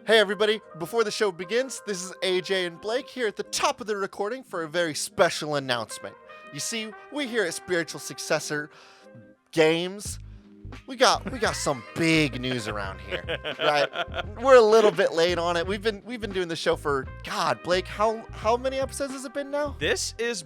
Hey everybody, before the show begins, this is AJ and Blake here at the top of the recording for a very special announcement. You see, we here at Spiritual Successor Games, we got some big news around here, right? We're a little bit late on it. We've been doing the show for, God, Blake, how many episodes has it been now? This is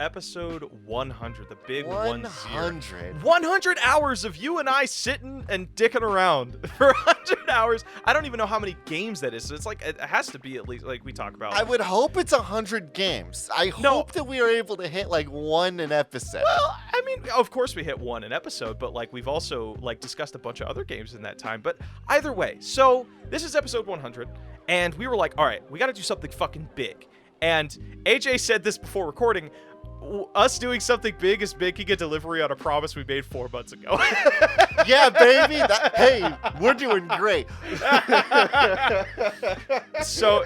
episode 100, the big 100. 100 hours of you and I sitting and dicking around for 100 hours. I don't even know how many games that is. So it's like it has to be at least like we talk about. I would hope it's 100 games. I hope that we are able to hit like one an episode. Well, I mean, of course we hit one an episode, but like we've also like discussed a bunch of other games in that time. But either way, so this is episode 100, and we were like, all right, we got to do something fucking big. And AJ said this before recording. Us doing something big is making a delivery on a promise we made 4 months ago. Yeah, baby. Hey, we're doing great. So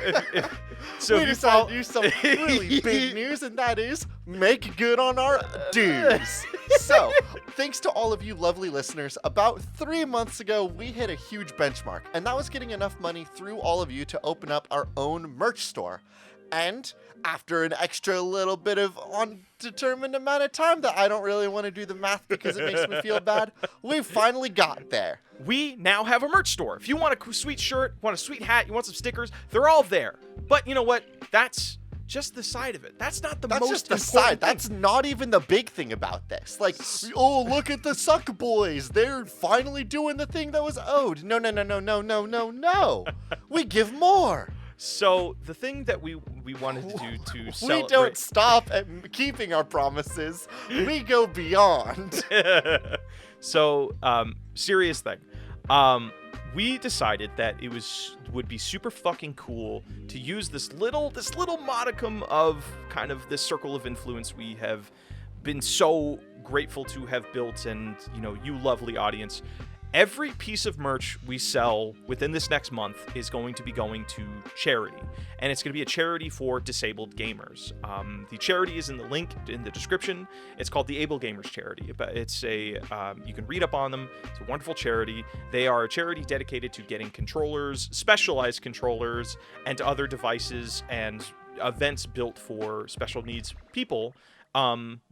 we decided to do some really big news, and that is make good on our dues. So, thanks to all of you lovely listeners, about 3 months ago, we hit a huge benchmark, and that was getting enough money through all of you to open up our own merch store. And after an extra little bit of undetermined amount of time that I don't really want to do the math because it makes me feel bad, we finally got there. We now have a merch store. If you want a sweet shirt, want a sweet hat, you want some stickers, they're all there. But you know what? That's just the side of it. That's not the most important That's just the side. thing. That's not even the big thing about this. Like, oh, look at the SUCC boys. They're finally doing the thing that was owed. No. We give more. So the thing that we wanted to do to celebrate... We don't stop at keeping our promises. We go beyond. So, serious thing. We decided that it would be super fucking cool to use this little modicum of kind of this circle of influence we have been so grateful to have built, and you lovely audience. Every piece of merch we sell within this next month is going to be going to charity, and it's going to be a charity for disabled gamers. The charity is in the link in the description. It's called the Able Gamers Charity. It's you can read up on them. It's a wonderful charity. They are a charity dedicated to getting controllers, specialized controllers, and other devices and events built for special needs people,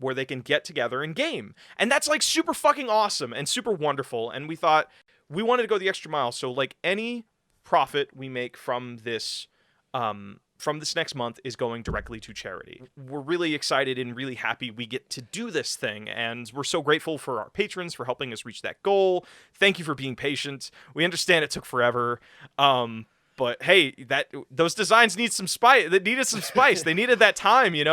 where they can get together and game. And that's like super fucking awesome and super wonderful. And we thought we wanted to go the extra mile. So like any profit we make from this next month is going directly to charity. We're really excited and really happy we get to do this thing. And we're so grateful for our patrons for helping us reach that goal. Thank you for being patient. We understand it took forever. But hey, those designs need some spice. They needed some spice. They needed that time, They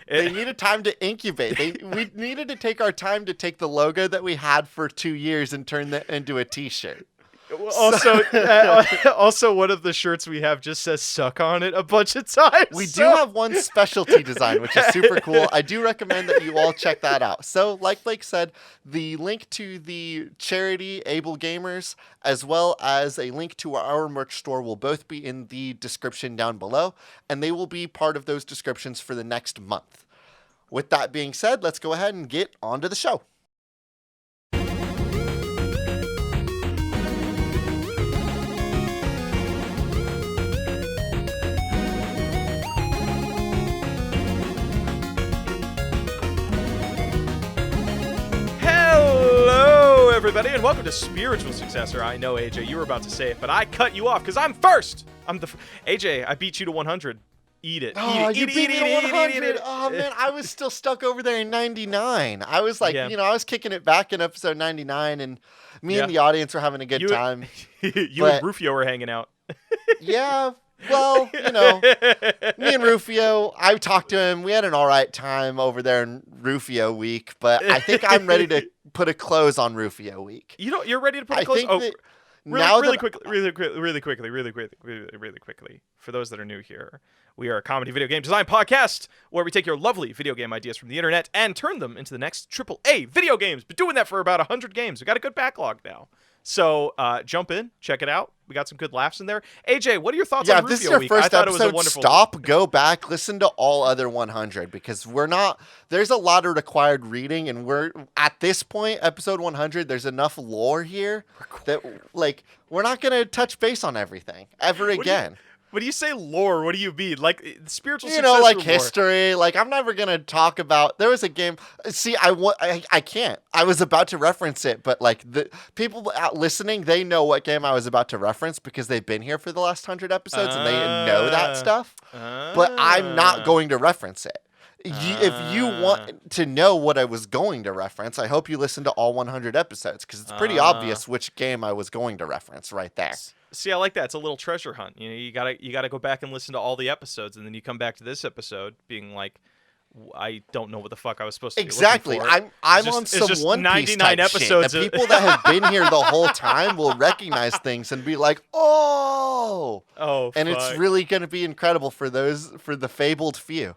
needed time to incubate. We needed to take our time to take the logo that we had for 2 years and turn that into a t-shirt. Also, one of the shirts we have just says "suck" on it a bunch of times. We do have one specialty design, which is super cool. I do recommend that you all check that out. So, like Blake said, the link to the charity Able Gamers, as well as a link to our merch store, will both be in the description down below, and they will be part of those descriptions for the next month. With that being said, let's go ahead and get on to the show. Everybody, and welcome to Spiritual Successor. I know, AJ, you were about to say it, but I cut you off because I'm first. AJ, I beat you to 100. Eat it. Oh, eat you it, beat me to 100. Eat it. Oh, man, I was still stuck over there in 99. I was like, I was kicking it back in eppsode 99, and me and the audience were having a good time. You and Rufio were hanging out. Yeah. Well, me and Rufio, I talked to him. We had an all right time over there in Rufio week, but I think I'm ready to put a close on Rufio week. You're ready to put a close? Really quickly, for those that are new here, we are a comedy video game design podcast where we take your lovely video game ideas from the internet and turn them into the next AAA video games. Been doing that for about 100 games. We got a good backlog now. So jump in, check it out. We got some good laughs in there. AJ, what are your thoughts Yeah, on if this is Rufio your Week? I first thought it was a episode, wonderful. stop, go back, listen to all other 100 because there's a lot of required reading, and we're at this point, episode 100, there's enough lore here that like we're not gonna touch base on everything ever again. When you say lore, what do you mean? Like spiritual You successor know, like lore? history. Like I'm never gonna talk about. There was a game. See, I can't. I was about to reference it, but like the people out listening, they know what game I was about to reference because they've been here for the last 100 episodes and they know that stuff. But I'm not going to reference it. If you want to know what I was going to reference, I hope you listen to all 100 episodes because it's pretty obvious which game I was going to reference right there. See, I like that. It's a little treasure hunt. You know, you gotta go back and listen to all the episodes, and then you come back to this episode being like, I don't know what the fuck I was supposed to exactly. be looking for. I'm on some One Piece 99 type episodes. Shit. The people that have been here the whole time will recognize things and be like, oh, and fuck. it's really going to be incredible for the fabled few.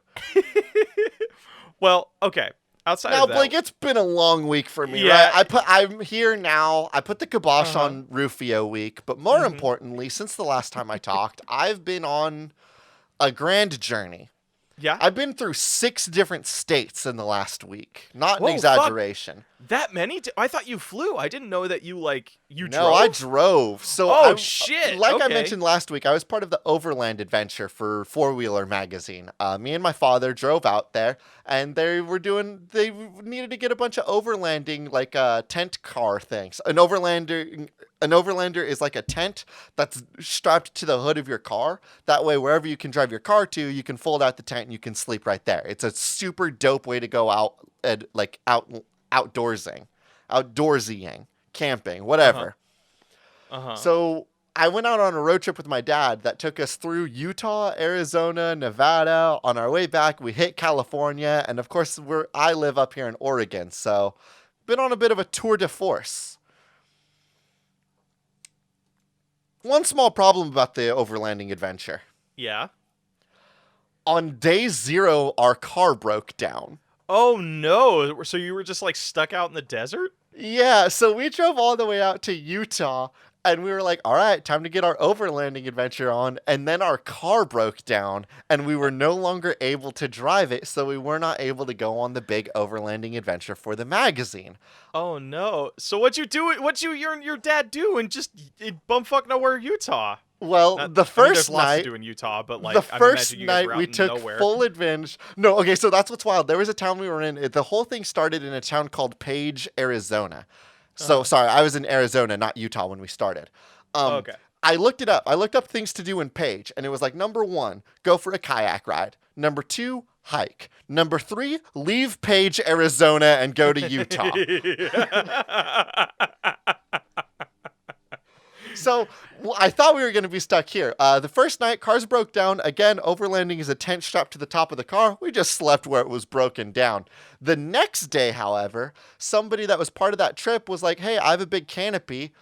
Well, okay. Outside now, of that, Blake, it's been a long week for me, Yeah. right? I'm here now. I put the kibosh on Rufio Week, but more importantly, since the last time I talked, I've been on a grand journey. Yeah. I've been through 6 different states in the last week. Not Whoa, an exaggeration. Fuck. That many? I thought you flew. I didn't know that you drove. No, I drove. So shit. Like I Okay. mentioned last week, I was part of the Overland Adventure for Four Wheeler Magazine. Me and my father drove out there, and they needed to get a bunch of overlanding, like tent car things. An overlander is like a tent that's strapped to the hood of your car. That way, wherever you can drive your car to, you can fold out the tent and you can sleep right there. It's a super dope way to go out and outdoorsying, camping, whatever. So I went out on a road trip with my dad that took us through Utah, Arizona, Nevada. On our way back, we hit California, and of course, I live up here in Oregon, so been on a bit of a tour de force. One small problem about the overlanding adventure. Yeah. On day 0, our car broke down. Oh no! So you were just like stuck out in the desert? Yeah, so we drove all the way out to Utah, and we were like, all right, time to get our overlanding adventure on. And then our car broke down, and we were no longer able to drive it, so we were not able to go on the big overlanding adventure for the magazine. Oh no! So what'd you do? What'd you and your dad do in bumfuck nowhere, Utah? Well, there's lots to do in Utah, but like the I'm first imagining you guys were night out we in took nowhere. full advantage. No, okay, so that's what's wild. There was a town we were in. The whole thing started in a town called Page, Arizona. So sorry, I was in Arizona, not Utah when we started. Okay. I looked it up. I looked up things to do in Page, and it was like, number 1, go for a kayak ride. Number 2, hike. Number 3, leave Page, Arizona, and go to Utah. So I thought we were going to be stuck here. The first night, cars broke down. Again, overlanding is a tent strapped to the top of the car. We just slept where it was broken down. The next day, however, somebody that was part of that trip was like, hey, I have a big canopy,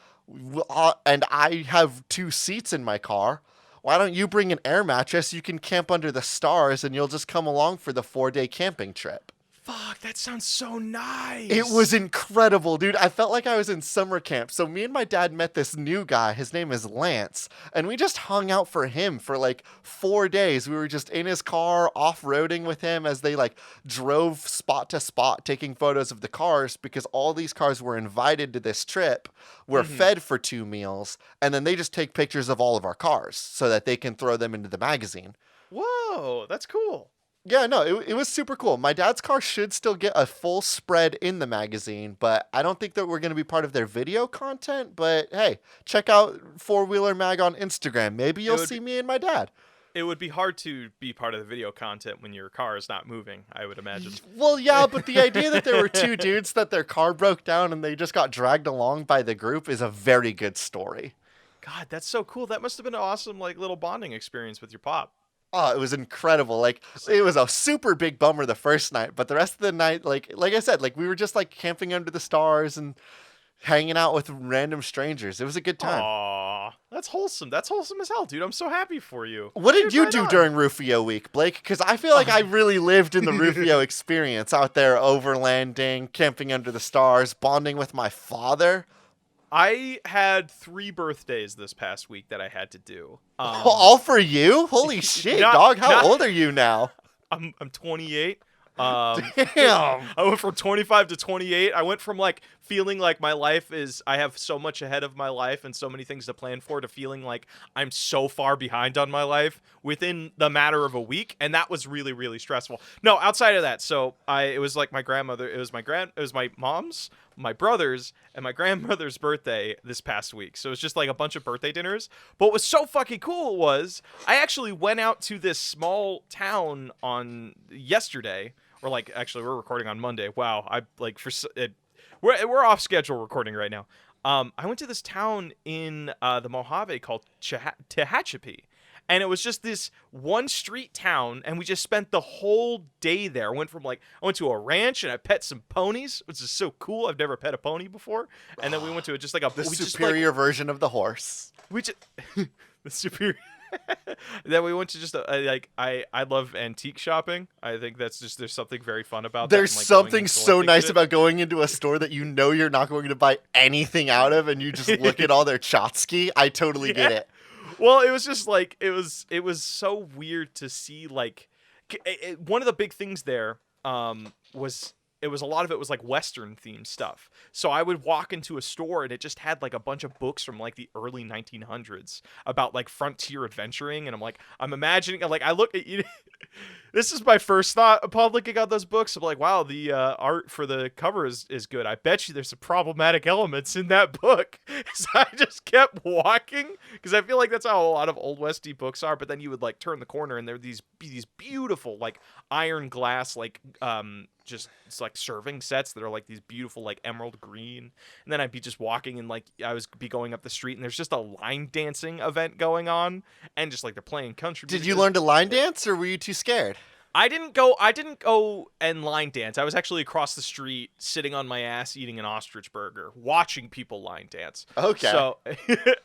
and I have 2 seats in my car. Why don't you bring an air mattress? You can camp under the stars, and you'll just come along for the 4-day camping trip. Fuck, that sounds so nice. It was incredible, dude. I felt like I was in summer camp. So me and my dad met this new guy. His name is Lance. And we just hung out for him for like 4 days. We were just in his car, off-roading with him as they like drove spot to spot, taking photos of the cars because all these cars were invited to this trip, were fed for 2 meals, and then they just take pictures of all of our cars so that they can throw them into the magazine. Whoa, that's cool. Yeah, no, it was super cool. My dad's car should still get a full spread in the magazine, but I don't think that we're going to be part of their video content. But hey, check out Four Wheeler Mag on Instagram. Maybe you'll see me and my dad. It would be hard to be part of the video content when your car is not moving, I would imagine. Well, yeah, but the idea that there were 2 dudes that their car broke down and they just got dragged along by the group is a very good story. God, that's so cool. That must have been an awesome like little bonding experience with your pop. Oh, it was incredible. Like, it was a super big bummer the first night, but the rest of the night, like I said, like we were just like camping under the stars and hanging out with random strangers. It was a good time. Aw, that's wholesome. That's wholesome as hell, dude. I'm so happy for you. What did you do during Rufio Week, Blake? Because I feel like I really lived in the Rufio experience out there overlanding, camping under the stars, bonding with my father. I had 3 birthdays this past week that I had to do. All for you? Holy shit, dog! How old are you now? I'm 28. Damn. I went from 25 to 28. I went from like feeling like my life is, I have so much ahead of my life and so many things to plan for, to feeling like I'm so far behind on my life within the matter of a week, and that was really, really stressful. No, outside of that, so it was like my grandmother, it was my mom's, my brother's, and my grandmother's birthday this past week. So it was just like a bunch of birthday dinners. But what was so fucking cool was I actually went out to this small town on yesterday. Or like, actually, we're recording on Monday. Wow, we're off schedule recording right now. I went to this town in the Mojave called Tehachapi, and it was just this one street town, and we just spent the whole day there. I went to a ranch and I pet some ponies, which is so cool. I've never pet a pony before, and then we went to just like the superior version of the horse. The superior. Then we went to just I love antique shopping. I think that's just, there's something very fun about that. There's something so nice about going into a store that you know you're not going to buy anything out of, and you just look at all their tchotchke. I totally get it. Well, it was just like, it was so weird to see, like, one of the big things there was, it was a lot of it was like Western themed stuff. So I would walk into a store and it just had like a bunch of books from like the early 1900s about like frontier adventuring. And I'm imagining, like, I look at you. This is my first thought upon looking at those books. I'm like, wow, the art for the cover is good. I bet you there's some problematic elements in that book. So I just kept walking, because I feel like that's how a lot of Old Westy books are. But then you would like turn the corner and there were these beautiful like iron glass, like just, it's like serving sets that are like these beautiful like emerald green. And then I'd be just walking and like I was be going up the street and there's just a line dancing event going on, and just like they're playing country music. Did you learn to line dance, or were you too scared? I didn't go and line dance. I was actually across the street sitting on my ass eating an ostrich burger, watching people line dance. Okay. So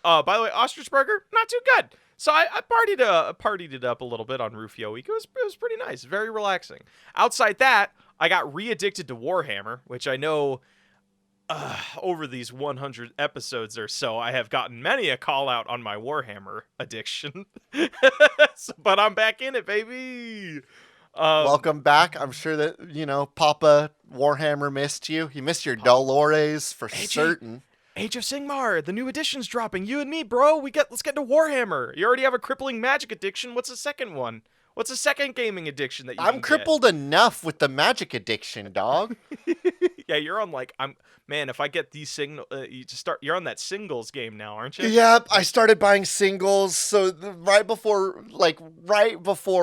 by the way, ostrich burger, not too good. So I partied it up a little bit on Rufio Week. It was pretty nice, very relaxing. Outside that, I got re-addicted to Warhammer, which I know over these 100 episodes or so, I have gotten many a call out on my Warhammer addiction. But I'm back in it, baby. Welcome back. I'm sure that, Papa Warhammer missed you. He missed your Dolores for certain. Age of Sigmar, the new edition's dropping. You and me, bro. Let's get into Warhammer. You already have a crippling magic addiction. What's the second one? What's the second gaming addiction that you I'm crippled enough with the magic addiction, dog. Yeah, you're on man, if I get these you're on that singles game now, aren't you? Yep, I started buying singles. So right before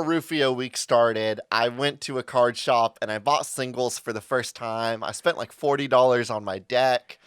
Rufio Week started, I went to a card shop and I bought singles for the first time. I spent like $40 on my deck,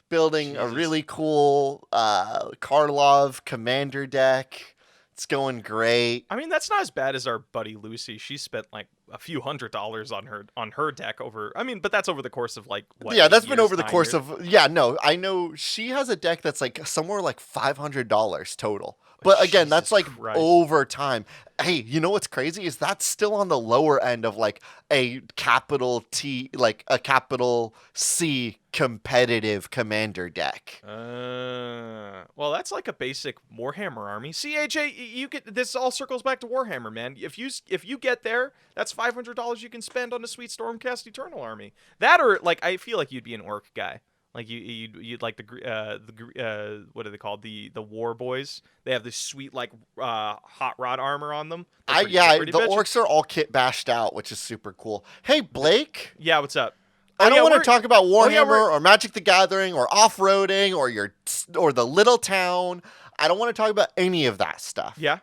building a really cool Karlov commander deck. It's going great. I mean, that's not as bad as our buddy Lucy. She spent like a few $100s on her deck over. I mean, but that's over the course of like what? Yeah, that's been over the course of. Yeah, no, I know she has a deck that's like somewhere like $500 total. But again, that's like over time. Hey, you know what's crazy is that's still on the lower end of like a capital T, like a capital C competitive commander deck. Well, that's like a basic Warhammer army. See, AJ, you get this all circles back to Warhammer, man. If you get there, that's $500 you can spend on a sweet Stormcast Eternal army. That, or like, I feel like you'd be an orc guy. Like you'd like the what are they called? The War Boys. They have this sweet like hot rod armor on them. The orcs are all kit bashed out, which is super cool. Hey Blake. Yeah, what's up? I don't want to talk about Warhammer or Magic the Gathering or off-roading or the little town. I don't want to talk about any of that stuff. Yeah.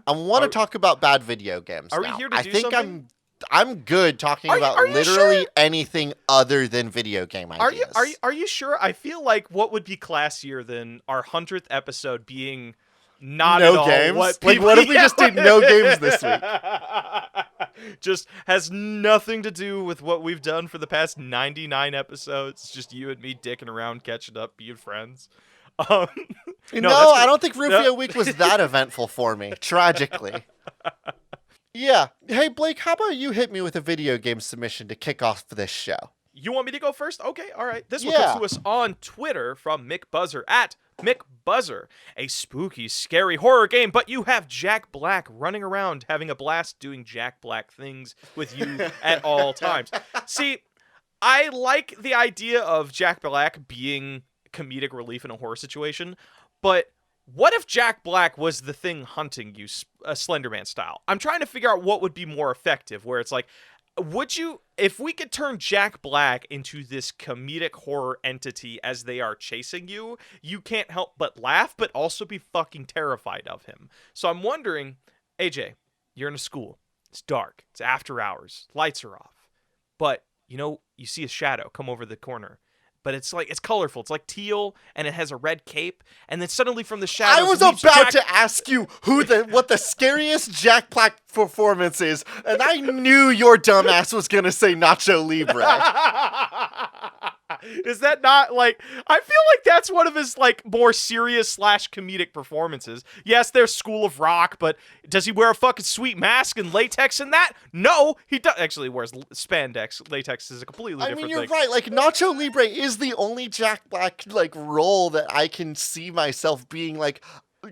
I want to talk about bad video games. Are now. we here to do something? I think I'm good talking about literally anything other than video game ideas. Are you sure? I feel like what would be classier than our 100th episode being not no at all games? what what if we just did no games this week? Just has nothing to do with what we've done for the past 99 episodes. It's just you and me dicking around, catching up, being friends. No, I don't think Rufio Week was that eventful for me, tragically. Yeah. Hey, Blake, how about you hit me with a video game submission to kick off this show? You want me to go first? Okay, all right. This one Yeah. comes to us on Twitter from Mick Buzzer at Mick Buzzer. A spooky, scary horror game, but you have Jack Black running around having a blast doing Jack Black things with you at all times. See, I like the idea of Jack Black being comedic relief in a horror situation, but what if Jack Black was the thing hunting you, Slenderman style? I'm trying to figure out what would be more effective, where it's like, if we could turn Jack Black into this comedic horror entity as they are chasing you, you can't help but laugh, but also be fucking terrified of him. So I'm wondering, AJ, you're in a school. It's dark. It's after hours. Lights are off. But, you see a shadow come over the corner. But it's colorful. It's like teal, and it has a red cape. And then suddenly from the shadows, I was about to ask you what the scariest Jack Black performance is, and I knew your dumbass was gonna say Nacho Libre. Is that not I feel like that's one of his more serious / comedic performances. Yes, there's School of Rock, but does he wear a fucking sweet mask and latex in that? No, he does. Actually, wears spandex. Latex is a completely different thing. I mean, you're right. Nacho Libre is the only Jack Black role that I can see myself being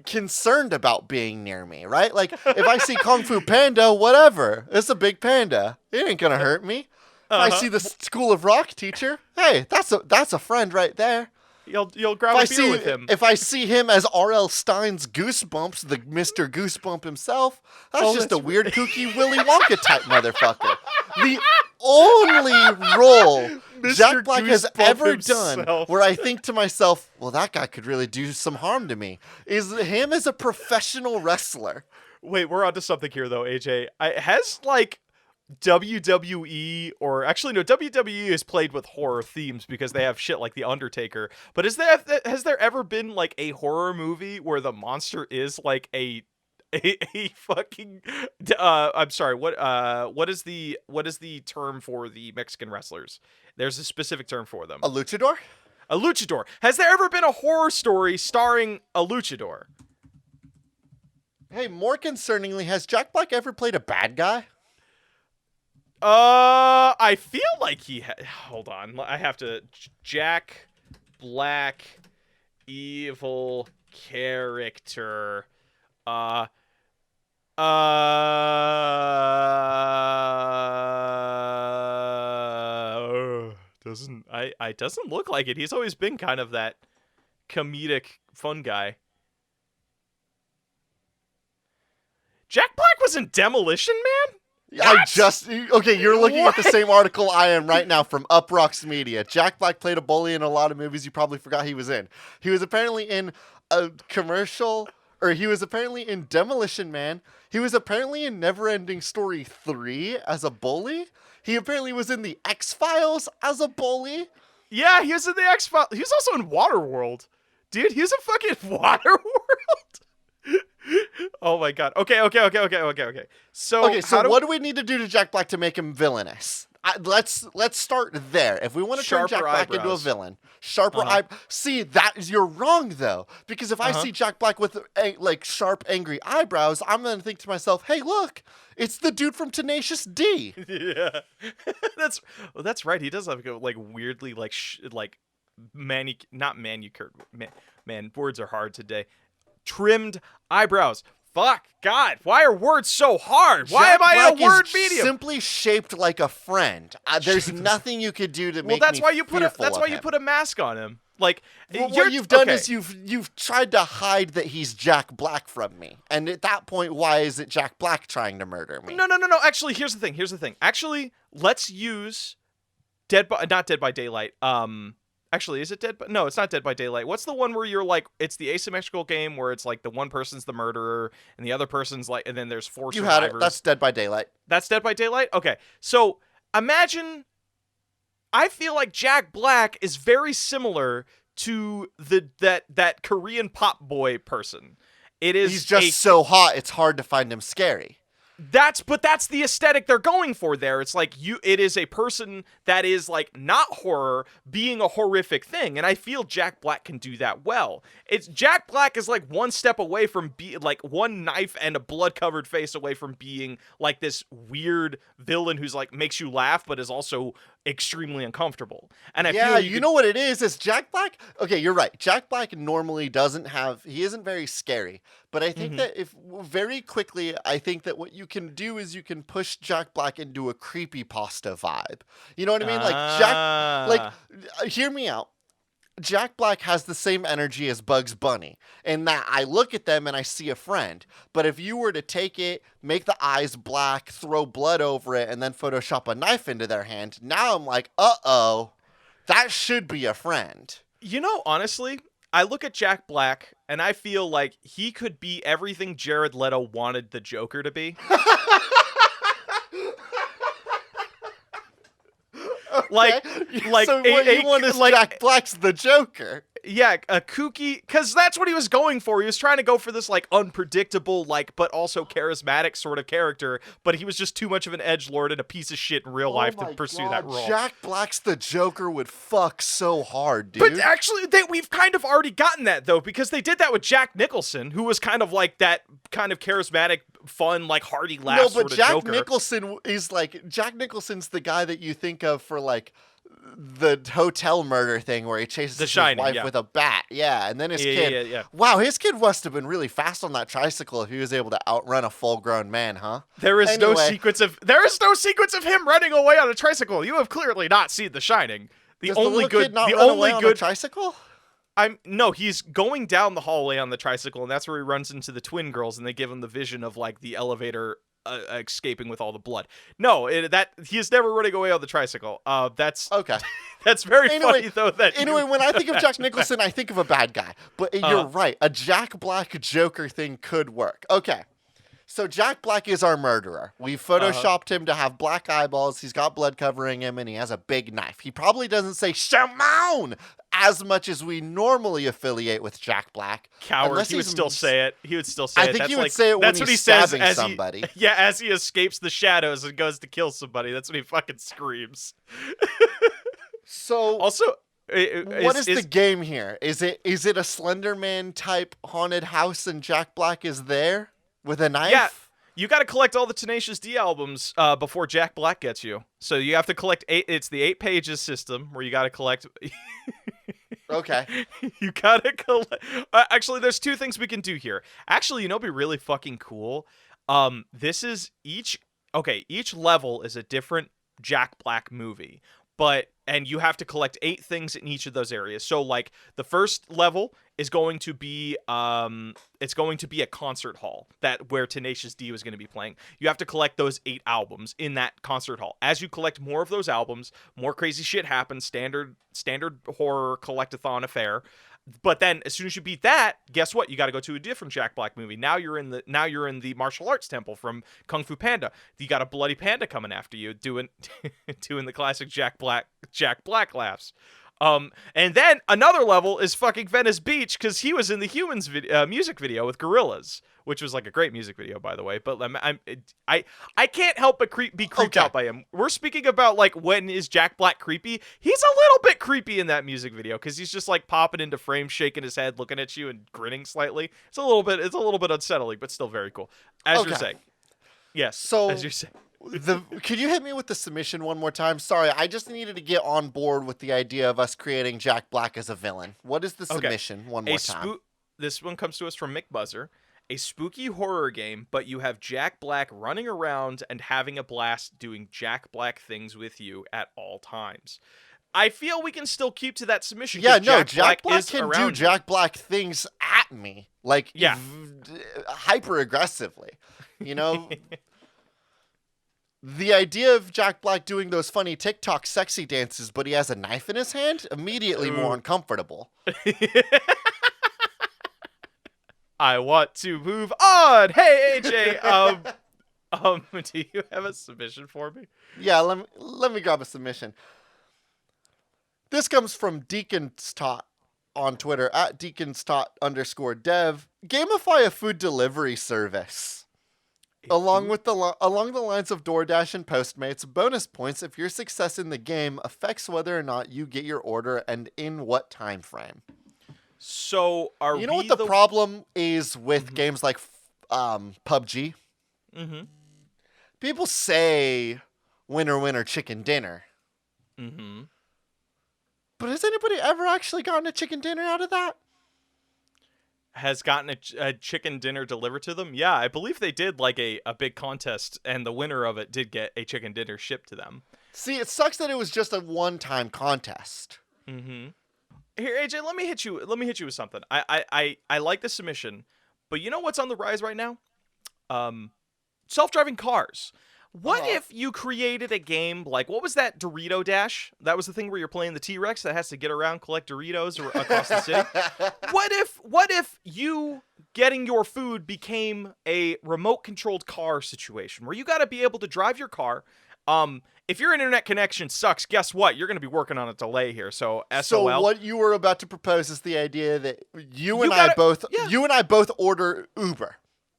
concerned about being near me, right? If I see Kung Fu Panda, whatever. It's a big panda. It ain't gonna hurt me. If I see the School of Rock teacher, hey, that's a friend right there. You'll grab a beer with him. If I see him as R.L. Stein's Goosebumps, the Mr. Goosebump himself, that's just a weird, kooky Willy Wonka type motherfucker. The only role Jack Black has ever done where I think to myself, well, that guy could really do some harm to me, is him as a professional wrestler. Wait, we're onto something here, though, AJ. Has WWE, or actually no, WWE is played with horror themes because they have shit like The Undertaker. But has there ever been a horror movie where the monster is a fucking I'm sorry, what is the term for the Mexican wrestlers? There's a specific term for them. A luchador? A luchador. Has there ever been a horror story starring a luchador? Hey, more concerningly, has Jack Black ever played a bad guy? I feel like he hold on. I have to Jack Black evil character. Doesn't look like it. He's always been kind of that comedic fun guy. Jack Black was in Demolition Man? Okay, you're looking at the same article I am right now from Uproxx Media. Jack Black played a bully in a lot of movies you probably forgot he was in. He was apparently in a commercial, or he was apparently in Demolition Man. He was apparently in Neverending Story 3 as a bully. He apparently was in the X-Files as a bully. Yeah, he was in the X-Files. He was also in Waterworld. Dude, he was in fucking Waterworld. Oh my god. Okay. So what do we need to do to Jack Black to make him villainous? Let's start there. If we want to turn Jack Black into a villain, sharper eyebrows. See, you're wrong though, because if I see Jack Black with sharp, angry eyebrows, I'm gonna think to myself, "Hey, look, it's the dude from Tenacious D." Yeah, that's right. He does have weirdly not manicured. Man, words are hard today. Trimmed eyebrows. Fuck, God, why are words so hard? Why am I in a word medium? Simply shaped like a friend. There's nothing you could do to make me fearful That's why you him. put a mask on him. What you've done is you've tried to hide that he's Jack Black from me. And at that point, why is it Jack Black trying to murder me? No. Actually, here's the thing. Actually, let's use not Dead by Daylight. Actually, is it Dead by... No, it's not Dead by Daylight. What's the one where you're it's the asymmetrical game where it's the one person's the murderer and the other person's and then there's four survivors. You had it. That's Dead by Daylight. That's Dead by Daylight? Okay. So, imagine... I feel like Jack Black is very similar to that Korean pop boy person. He's just so hot, it's hard to find him scary. That's the aesthetic they're going for there. It's it is a person that is not horror being a horrific thing, and I feel Jack Black can do that well. It's Jack Black is one step away from one knife and a blood-covered face away from being this weird villain who's makes you laugh but is also extremely uncomfortable. And I Yeah, feel you know what it is Jack Black. Okay, you're right. Jack Black normally he isn't very scary. But I think that if very quickly, I think that what you can do is you can push Jack Black into a creepypasta vibe. You know what I mean? Hear me out. Jack Black has the same energy as Bugs Bunny in that I look at them and I see a friend. But if you were to take it, make the eyes black, throw blood over it, and then Photoshop a knife into their hand, now I'm like, uh-oh, that should be a friend. You know, honestly, I look at Jack Black and I feel like he could be everything Jared Leto wanted the Joker to be. Okay. So what you want is Jack Black's the Joker. Yeah, a kooky, because that's what he was going for. He was trying to go for this, like, unpredictable, like, but also charismatic sort of character, but he was just too much of an edgelord and a piece of shit in real life to pursue that role. Jack Black's the Joker would fuck so hard, dude. But actually, we've kind of already gotten that, though, because they did that with Jack Nicholson, who was kind of like that kind of charismatic, fun, like, hearty laugh sort of Joker. Jack Nicholson's the guy that you think of for, like, the hotel murder thing where he chases his wife with a bat. Yeah, and then his kid. Yeah. Wow, his kid must have been really fast on that tricycle if he was able to outrun a full-grown man, huh? There is no sequence of him running away on a tricycle. You have clearly not seen The Shining. Does the little kid not run away on a tricycle? No, he's going down the hallway on the tricycle, and that's where he runs into the twin girls, and they give him the vision of like the elevator escaping with all the blood. No, he is never running away on the tricycle. That's okay. That's very funny though. When I think of Jack Nicholson, I think of a bad guy. But you're right. A Jack Black Joker thing could work. Okay. So Jack Black is our murderer. We photoshopped him to have black eyeballs. He's got blood covering him, and he has a big knife. He probably doesn't say Shimon as much as we normally affiliate with Jack Black. Coward. He would still say it. I think he would say it when he's stabbing somebody. As he escapes the shadows and goes to kill somebody. That's when he fucking screams. So also, what is the game here? Is it a Slender Man type haunted house and Jack Black is there? With a knife? Yeah, you got to collect all the Tenacious D albums before Jack Black gets you. So you have to collect 8. It's the 8 pages system where you got to collect. Okay. You got to collect. Actually, there's 2 things we can do here. Actually, you know, what'd be really fucking cool. This is each level is a different Jack Black movie. And you have to collect 8 things in each of those areas. So like the first level is going to be it's going to be a concert hall where Tenacious D was going to be playing. You have to collect those 8 albums in that concert hall. As you collect more of those albums, more crazy shit happens, standard horror collectathon affair. But then as soon as you beat that, guess what? You got to go to a different Jack Black movie. Now you're in the martial arts temple from Kung Fu Panda. You got a bloody panda coming after you doing the classic Jack Black laughs. And then another level is fucking Venice Beach because he was in the Humans music video with Gorillaz, which was like a great music video, by the way. But I can't help but be creeped out by him. We're speaking about like when is Jack Black creepy? He's a little bit creepy in that music video because he's just like popping into frame, shaking his head, looking at you, and grinning slightly. It's a little bit unsettling, but still very cool. As you're saying, yes. So as you're saying. Could you hit me with the submission one more time? Sorry, I just needed to get on board with the idea of us creating Jack Black as a villain. What is the submission one more time? This one comes to us from Mick Buzzer. A spooky horror game, but you have Jack Black running around and having a blast doing Jack Black things with you at all times. I feel we can still keep to that submission. Yeah, no, Jack Black can do Jack Black things at me. Like, hyper aggressively. You know? The idea of Jack Black doing those funny TikTok sexy dances, but he has a knife in his hand, immediately more uncomfortable. I want to move on. Hey, AJ. Do you have a submission for me? Yeah, let me grab a submission. This comes from Deacon's Tot on Twitter at DeaconsTot_dev. Gamify a food delivery service. Along the lines of DoorDash and Postmates, bonus points if your success in the game affects whether or not you get your order and in what time frame. So you know what the problem is with games like PUBG? Mm-hmm. People say winner, winner, chicken dinner. Mm-hmm. But has anybody ever actually gotten a chicken dinner out of that? Has gotten a chicken dinner delivered to them? Yeah, I believe they did like a big contest, and the winner of it did get a chicken dinner shipped to them. See, it sucks that it was just a one-time contest. Mm-hmm. Here, AJ, let me hit you. Let me hit you with something. I like the submission, but you know what's on the rise right now? Self-driving cars. What if you created a game like, what was that Dorito Dash? That was the thing where you're playing the T-Rex that has to get around, collect Doritos across the city. What if you getting your food became a remote-controlled car situation where you got to be able to drive your car? If your internet connection sucks, guess what? You're going to be working on a delay here. So SOL. So what you were about to propose is the idea that you and I both order Uber.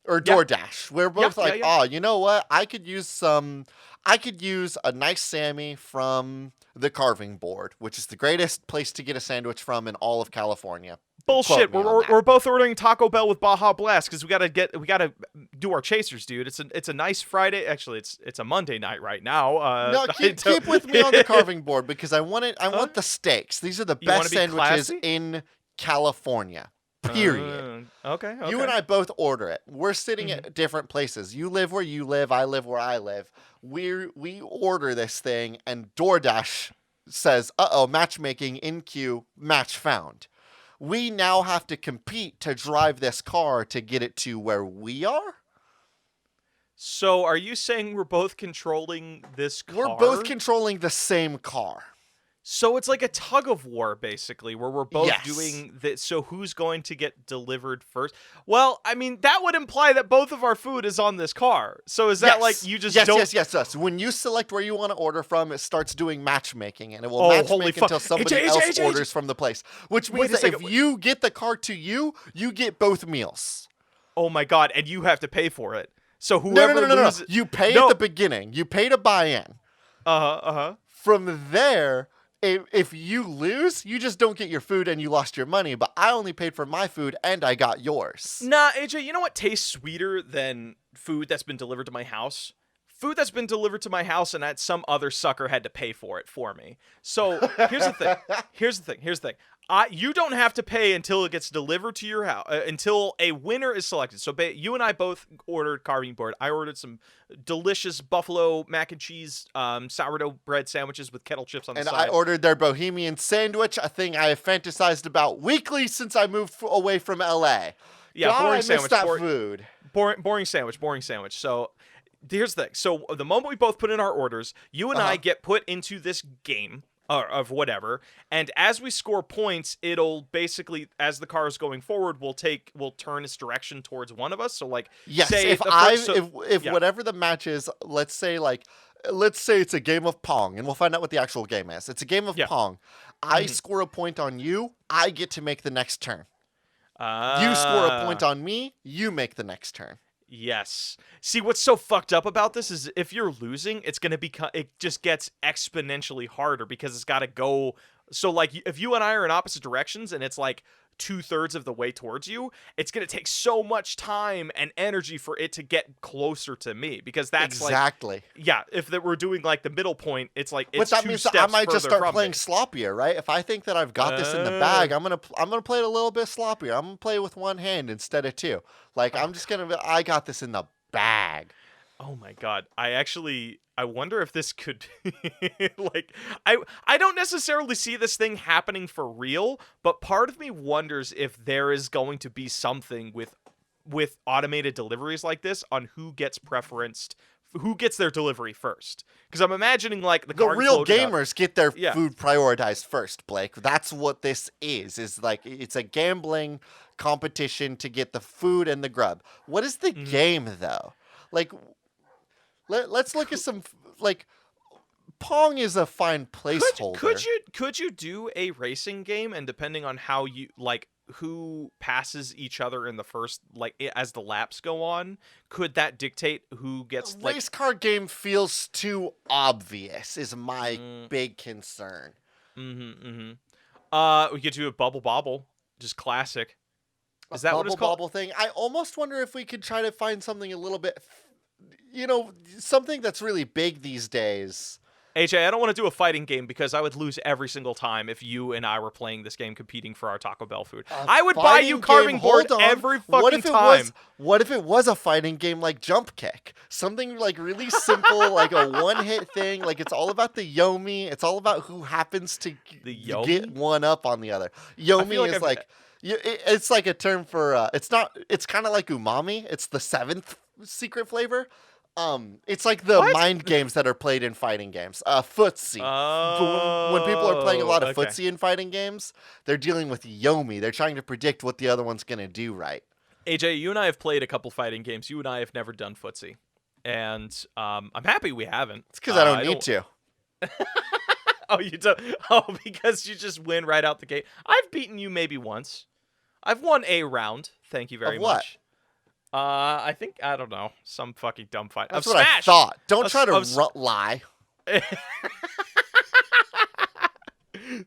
Or DoorDash. We're both oh, you know what? I could use a nice Sammy from the Carving Board, which is the greatest place to get a sandwich from in all of California. Bullshit. We're both ordering Taco Bell with Baja Blast because we gotta do our chasers, dude. It's a nice Friday. Actually, it's a Monday night right now. No, keep with me on the Carving Board because I want the steaks. These are the best sandwiches in California. Period. Okay. You and I both order it. We're sitting at different places. You live where you live. I live where I live. We order this thing, and DoorDash says, "Uh-oh, matchmaking in queue, match found." We now have to compete to drive this car to get it to where we are? So, are you saying we're both controlling this car? We're both controlling the same car. So it's like a tug of war, basically, where we're both doing this. So who's going to get delivered first? Well, I mean, that would imply that both of our food is on this car. So is that like you just don't... Yes. When you select where you want to order from, it starts doing matchmaking, and it will matchmake until somebody else orders from the place. Which means that if you get the car to you, you get both meals. Oh my God, and you have to pay for it. So whoever loses... You pay at the beginning. You pay to buy in. From there... If you lose, you just don't get your food and you lost your money, but I only paid for my food and I got yours. Nah, AJ, you know what tastes sweeter than food that's been delivered to my house? Food that's been delivered to my house and that some other sucker had to pay for it for me. So here's the thing. You don't have to pay until it gets delivered to your house, until a winner is selected. So you and I both ordered Carving Board. I ordered some delicious buffalo mac and cheese sourdough bread sandwiches with kettle chips on the side. And I ordered their bohemian sandwich, a thing I have fantasized about weekly since I moved away from LA. Yeah, God, boring I sandwich. That food. Boring sandwich. So here's the thing. So the moment we both put in our orders, you and I get put into this game of whatever, and as we score points, it'll basically, as the car is going forward, we'll turn its direction towards one of us. So like, yes, say if whatever the match is, let's say it's a game of Pong, and we'll find out what the actual game is. It's a game of Pong. I score a point on you, I get to make the next turn. You score a point on me, you make the next turn. Yes. See, what's so fucked up about this is if you're losing, it just gets exponentially harder because it's got to go. So like if you and I are in opposite directions and it's like 2/3 of the way towards you, it's going to take so much time and energy for it to get closer to me because that's exactly. If we're doing like the middle point, it's like it's that means that I might just start playing sloppier, right? If I think that I've got this in the bag, I'm gonna play it a little bit sloppier. I'm gonna play with one hand instead of two. Like I got this in the bag. Oh my God. I wonder if this could like I don't necessarily see this thing happening for real, but part of me wonders if there is going to be something with automated deliveries like this on who gets preferenced, who gets their delivery first. Because I'm imagining like the real gamers get their food prioritized first, Blake. That's what this is like it's a gambling competition to get the food and the grub. What is the game though? Like let's look at some, like, Pong is a fine placeholder. Could you do a racing game, and depending on how you, like, who passes each other in the first, like, as the laps go on, could that dictate who gets, a race car game feels too obvious, is my big concern. We could do a Bubble Bobble, just classic. Is that what it's called? Bubble thing? I almost wonder if we could try to find something a little bit... something that's really big these days AJ, I don't want to do a fighting game because I would lose every single time if you and I were playing this game competing for our Taco Bell food. I would buy you carving board every fucking time. What if it was a fighting game like Jump Kick? Something like really simple, like a one-hit thing. Like it's all about the Yomi. It's all about who happens to get one up on the other. Yomi is like it's like a term for it's not. It's kind of like umami. It's the 7th secret flavor. It's like the mind games that are played in fighting games. Footsie. When people are playing a lot of footsie in fighting games, they're dealing with Yomi. They're trying to predict what the other one's gonna do right. AJ, you and I have played a couple fighting games. You and I have never done footsie, and I'm happy we haven't. It's because I don't need to. Oh, you don't? Oh, because you just win right out the gate. I've beaten you maybe once. I've won a round. Thank you very much. I think, I don't know, some fucking dumb fight. That's what I thought. Don't try to lie.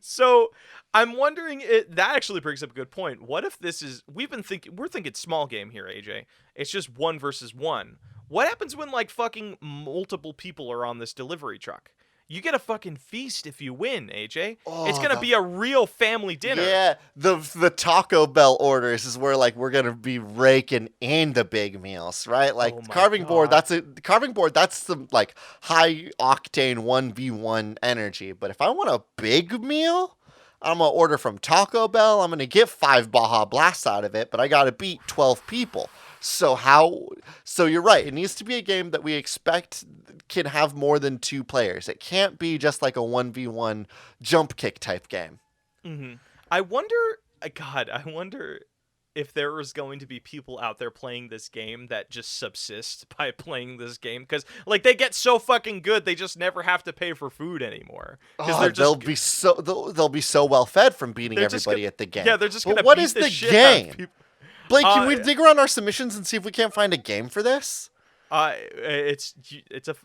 So, I'm wondering, that actually brings up a good point. What if this is, we're thinking small game here, AJ. It's just 1 versus 1. What happens when, like, fucking multiple people are on this delivery truck? You get a fucking feast if you win, AJ. Oh, it's gonna be a real family dinner. Yeah, the Taco Bell orders is where like we're gonna be raking in the big meals, right? Like carving board, that's some like high octane 1v1 energy. But if I want a big meal, I'm gonna order from Taco Bell. I'm gonna get 5 Baja Blasts out of it, but I gotta beat 12 people. So you're right. It needs to be a game that we expect can have more than 2 players. It can't be just like a 1v1 jump kick type game. Mm-hmm. I wonder if there is going to be people out there playing this game that just subsist by playing this game because like they get so fucking good they just never have to pay for food anymore. They'll be so well fed from beating everybody at the game. Yeah, they're just gonna. What is the game? Blake, can we dig around our submissions and see if we can't find a game for this? It's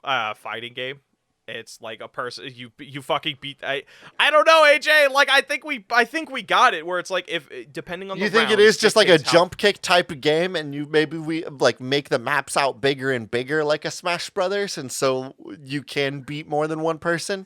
a fighting game. It's like a person you fucking beat. I don't know, AJ. Like I think we got it. Where it's like if depending on the you think it is just like a jump kick type of game, and we like make the maps out bigger and bigger like a Smash Brothers, and so you can beat more than one person.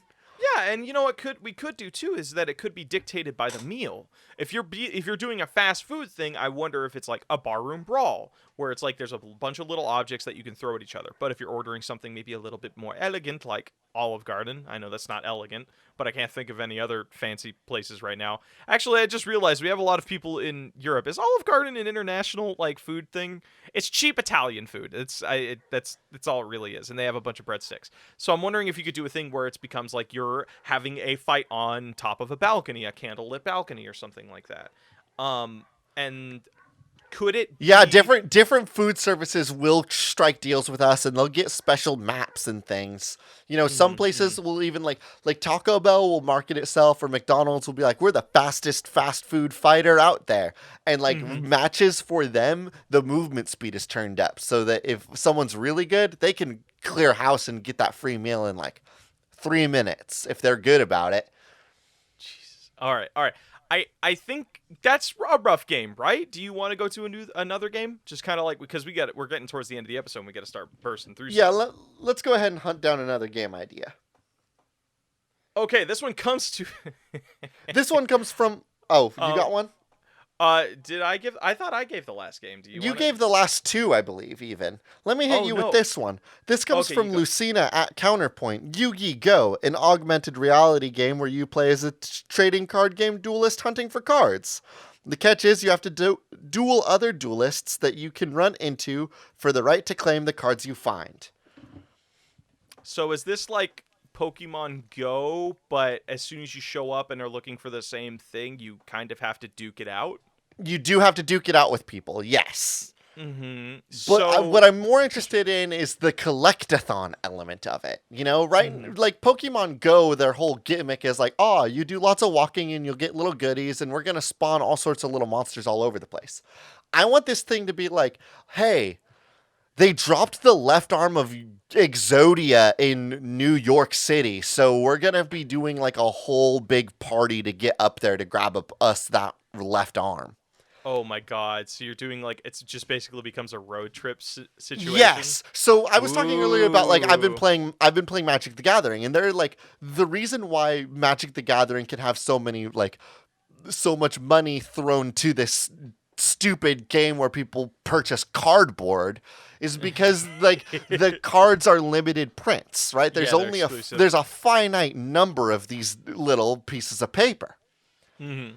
Yeah, and you know what we could do too is that it could be dictated by the meal. If you're doing a fast food thing, I wonder if it's like a barroom brawl where it's like there's a bunch of little objects that you can throw at each other. But if you're ordering something maybe a little bit more elegant like Olive Garden, I know that's not elegant, but I can't think of any other fancy places right now. Actually, I just realized we have a lot of people in Europe. Is Olive Garden an international like food thing? It's cheap Italian food. That's all it really is, and they have a bunch of breadsticks. So I'm wondering if you could do a thing where it becomes like you're having a fight on top of a balcony, a candlelit balcony, or something like that. And could it? Yeah, different food services will strike deals with us, and they'll get special maps and things. You know, some places will even like Taco Bell will market itself, or McDonald's will be like, we're the fastest fast food fighter out there, and like matches for them, the movement speed is turned up so that if someone's really good, they can clear house and get that free meal in like 3 minutes if they're good about it. Jesus. All right. I think that's a rough game, right? Do you want to go to another game? Just kind of like because we're getting towards the end of the episode and we got to start bursting through. Yeah, let's go ahead and hunt down another game idea. Okay, this one comes to. This one comes from. Oh, you got one? Did I give? I thought I gave the last game. Do you? You gave the last 2, I believe. Even let me hit you with this one. This comes from Lucina at Counterpoint. Yu-Gi Go, an augmented reality game where you play as a trading card game duelist hunting for cards. The catch is you have to duel other duelists that you can run into for the right to claim the cards you find. So is this like Pokemon Go, but as soon as you show up and are looking for the same thing, you kind of have to duke it out? You do have to duke it out with people, yes. Mm-hmm. But what I'm more interested in is the collectathon element of it. You know, right? Mm-hmm. Like Pokemon Go, their whole gimmick is like, you do lots of walking and you'll get little goodies and we're going to spawn all sorts of little monsters all over the place. I want this thing to be like, hey, they dropped the left arm of Exodia in New York City, so we're going to be doing like a whole big party to get up there to grab us that left arm. Oh my god! So you're doing like it's just basically becomes a road trip situation. Yes. So I was talking earlier about like Ooh. I've been playing Magic the Gathering, and they're like the reason why Magic the Gathering can have so many like so much money thrown to this stupid game where people purchase cardboard is because like the cards are limited prints, right? There's Yeah, they're only exclusive. there's a finite number of these little pieces of paper. Mm-hmm.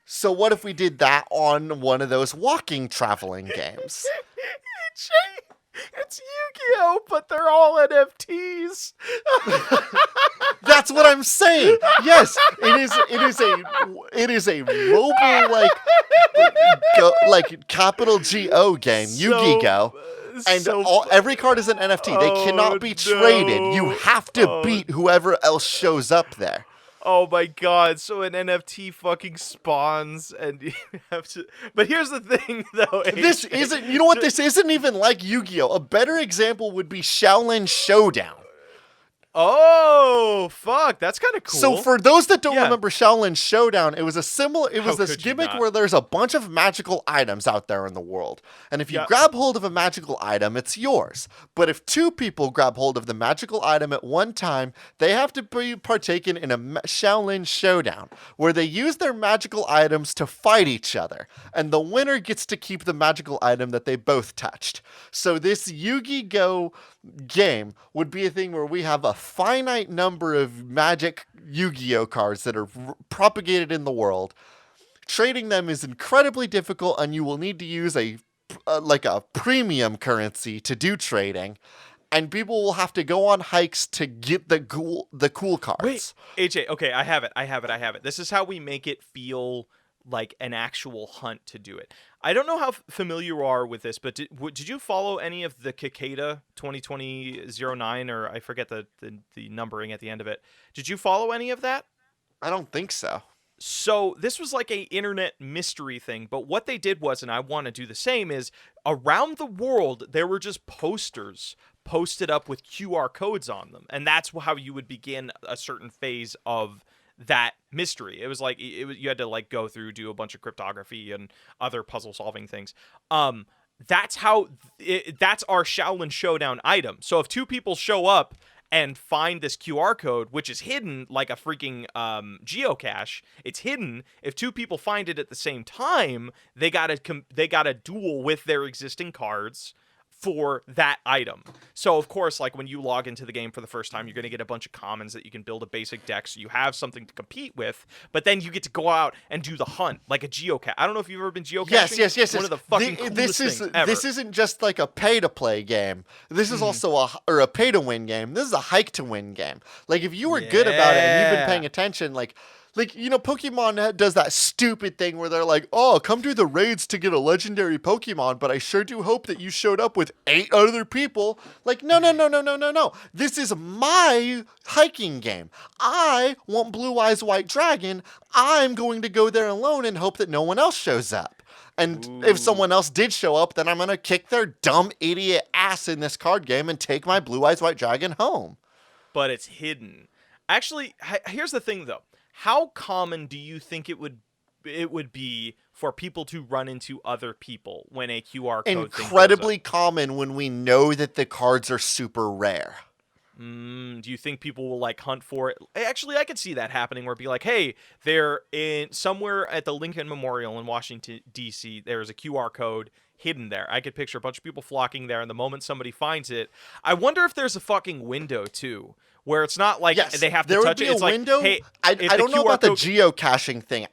So what if we did that on one of those walking traveling games? It's Yu-Gi-Oh, but they're all NFTs. That's what I'm saying. Yes, it is a mobile like capital Go game, Yu-Gi-Oh. And every card is an NFT. They cannot be traded. You have to beat whoever else shows up there. Oh my god, so an NFT fucking spawns and you have to. But here's the thing though. This isn't, you know what, this isn't even like Yu-Gi-Oh! A better example would be Shaolin Showdown. Oh, fuck, that's kind of cool. So for those that don't remember Shaolin Showdown, it was this gimmick where there's a bunch of magical items out there in the world. And if you grab hold of a magical item, it's yours. But if two people grab hold of the magical item at one time, they have to be partaken in a Shaolin Showdown, where they use their magical items to fight each other. And the winner gets to keep the magical item that they both touched. So this Yu-Gi-Oh! Game would be a thing where we have a finite number of magic Yu-Gi-Oh cards that are propagated in the world. Trading them is incredibly difficult, and you will need to use a premium currency to do trading. And people will have to go on hikes to get the cool cards. Wait, AJ, okay, I have it. This is how we make it feel like an actual hunt to do it. I don't know how familiar you are with this, but did you follow any of the Cicada 2020-09, or I forget the numbering at the end of it? Did you follow any of that? I don't think so. So this was like a internet mystery thing, but what they did was, and I want to do the same, is around the world there were just posters posted up with QR codes on them, and that's how you would begin a certain phase of that mystery. It was like you had to like go through, do a bunch of cryptography and other puzzle solving things. That's how that's our Shaolin Showdown item. So if two people show up and find this QR code, which is hidden like a freaking geocache, it's hidden. If two people find it at the same time, they got to duel with their existing cards for that item. So of course, like when you log into the game for the first time, you're going to get a bunch of commons that you can build a basic deck, so you have something to compete with, but then you get to go out and do the hunt like a geocache. I don't know if you've ever been geocaching. Yes. One of the fucking coolest things ever. This isn't just like a pay to play game. This is also a pay to win game. This is a hike to win game. Like if you were good about it and you've been paying attention, like Pokemon does that stupid thing where they're like, oh, come do the raids to get a legendary Pokemon, but I sure do hope that you showed up with 8 other people. Like, no. This is my hiking game. I want Blue Eyes White Dragon. I'm going to go there alone and hope that no one else shows up. And if someone else did show up, then I'm going to kick their dumb idiot ass in this card game and take my Blue Eyes White Dragon home. But it's hidden. Actually, here's the thing, though. How common do you think it would be for people to run into other people when a QR code incredibly common when we know that the cards are super rare. Do you think people will like hunt for it? Actually, I could see that happening where it'd be like, hey, they're in somewhere at the Lincoln Memorial in Washington, D.C. There's a QR code hidden there. I could picture a bunch of people flocking there, and the moment somebody finds it, I wonder if there's a fucking window too, where it's not like they have to touch it. It's like, hey, I don't know about the geocaching thing.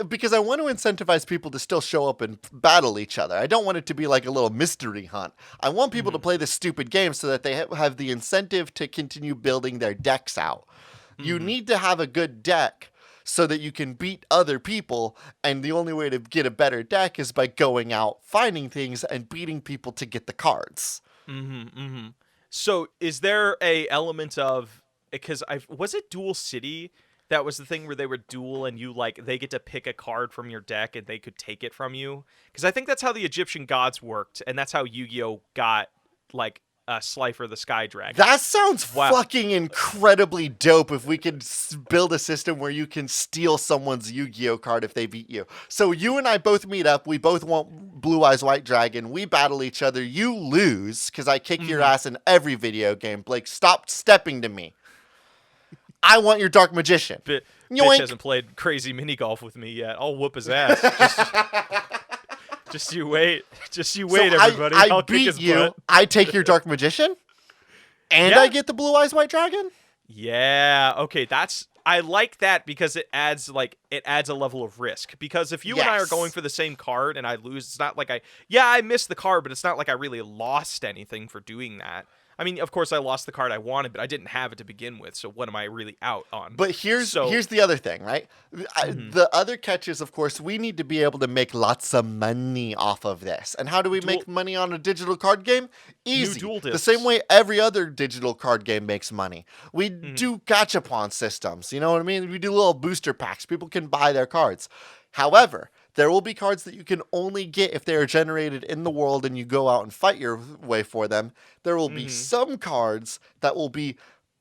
Because I want to incentivize people to still show up and battle each other. I don't want it to be like a little mystery hunt. I want people to play this stupid game so that they have the incentive to continue building their decks out. You need to have a good deck so that you can beat other people, and the only way to get a better deck is by going out, finding things, and beating people to get the cards. So is there a element of, because was it Duel City that was the thing where they were duel and you like they get to pick a card from your deck and they could take it from you? Because I think that's how the Egyptian gods worked, and that's how Yu-Gi-Oh got like Slifer the Sky Dragon. That sounds Wow. fucking incredibly dope if we could build a system where you can steal someone's Yu-Gi-Oh card if they beat you. So you and I both meet up. We both want Blue Eyes White Dragon. We battle each other. You lose because I kick your ass in every video game. Blake, stop stepping to me. I want your Dark Magician. Bitch Yoink. hasn't played crazy mini golf with me yet. I'll whoop his ass. Just you wait. Just you wait, So everybody. I I'll kick beat his you. butt. I take your Dark Magician, and Yeah. I get the Blue Eyes White Dragon. Yeah. Okay. I like that because it adds a level of risk. Because if you and I are Yes. going for the same card and I lose, it's not like I missed the card, but it's not like I really lost anything for doing that. I mean, of course, I lost the card I wanted, but I didn't have it to begin with. So what am I really out on? But here's the other thing, right? The other catch is, of course, we need to be able to make lots of money off of this. And how do we make money on a digital card game? Easy. dual The discs. same way every other digital card game makes money. We do gachapon systems. You know what I mean? We do little booster packs. People can buy their cards. However, there will be cards that you can only get if they are generated in the world and you go out and fight your way for them. There will be some cards that will be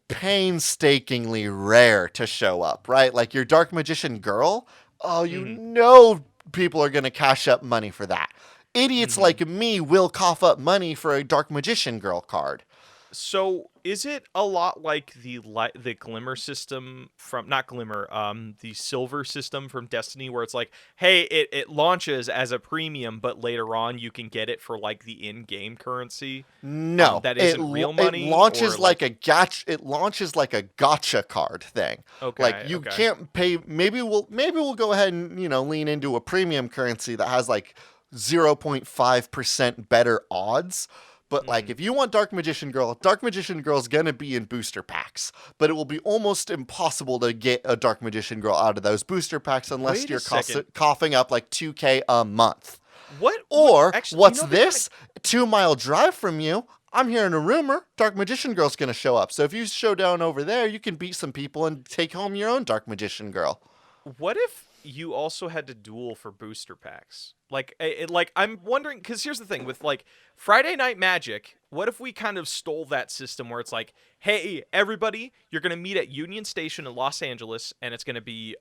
painstakingly rare to show up, right? Like your Dark Magician Girl. Oh, you know people are going to cash up money for that. Idiots like me will cough up money for a Dark Magician Girl card. So is it a lot like the Glimmer system from the Silver system from Destiny, where it's like, hey, it launches as a premium, but later on you can get it for like the in-game currency? No, that isn't real money. It launches or, like a gotcha. It launches like a gotcha card thing. Okay, Like you can't pay. Maybe we'll go ahead and lean into a premium currency that has like 0.5% better odds. But like if you want Dark Magician Girl's gonna be in booster packs, but it will be almost impossible to get a Dark Magician Girl out of those booster packs unless Wait a you're second. coughing up like 2K a month. Actually, What's you know, they this? 2-mile drive from you. I'm hearing a rumor Dark Magician Girl's gonna show up. So if you show down over there, you can beat some people and take home your own Dark Magician Girl. What if you also had to duel for booster packs? I'm wondering, because here's the thing with like Friday Night Magic. What if we kind of stole that system where it's like, hey, everybody, you're gonna meet at Union Station in Los Angeles, and it's gonna be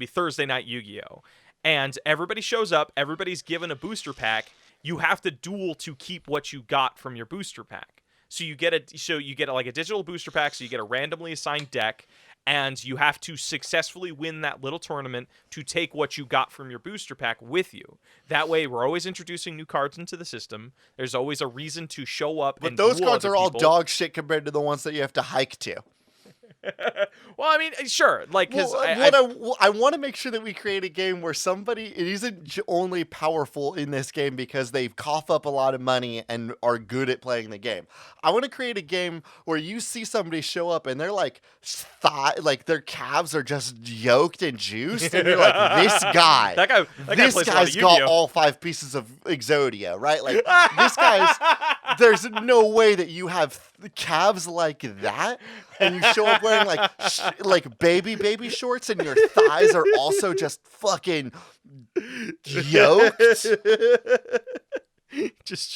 Thursday Night Yu-Gi-Oh, and everybody shows up, everybody's given a booster pack. You have to duel to keep what you got from your booster pack. So you get like a digital booster pack, so you get a randomly assigned deck. And you have to successfully win that little tournament to take what you got from your booster pack with you. That way, we're always introducing new cards into the system. There's always a reason to show up. But and those duel cards other are all people. dog shit compared to the ones that you have to hike to. Well, I mean, sure. Like, because I want to make sure that we create a game where it isn't only powerful in this game because they cough up a lot of money and are good at playing the game. I want to create a game where you see somebody show up and they're like their calves are just yoked and juiced, and you're like, this guy, this plays a lot guy's of got Yu-Gi-Oh. all 5 pieces of Exodia, right? Like this guy's. There's no way that you have calves like that, and you show up wearing like baby shorts, and your thighs are also just fucking yoked. just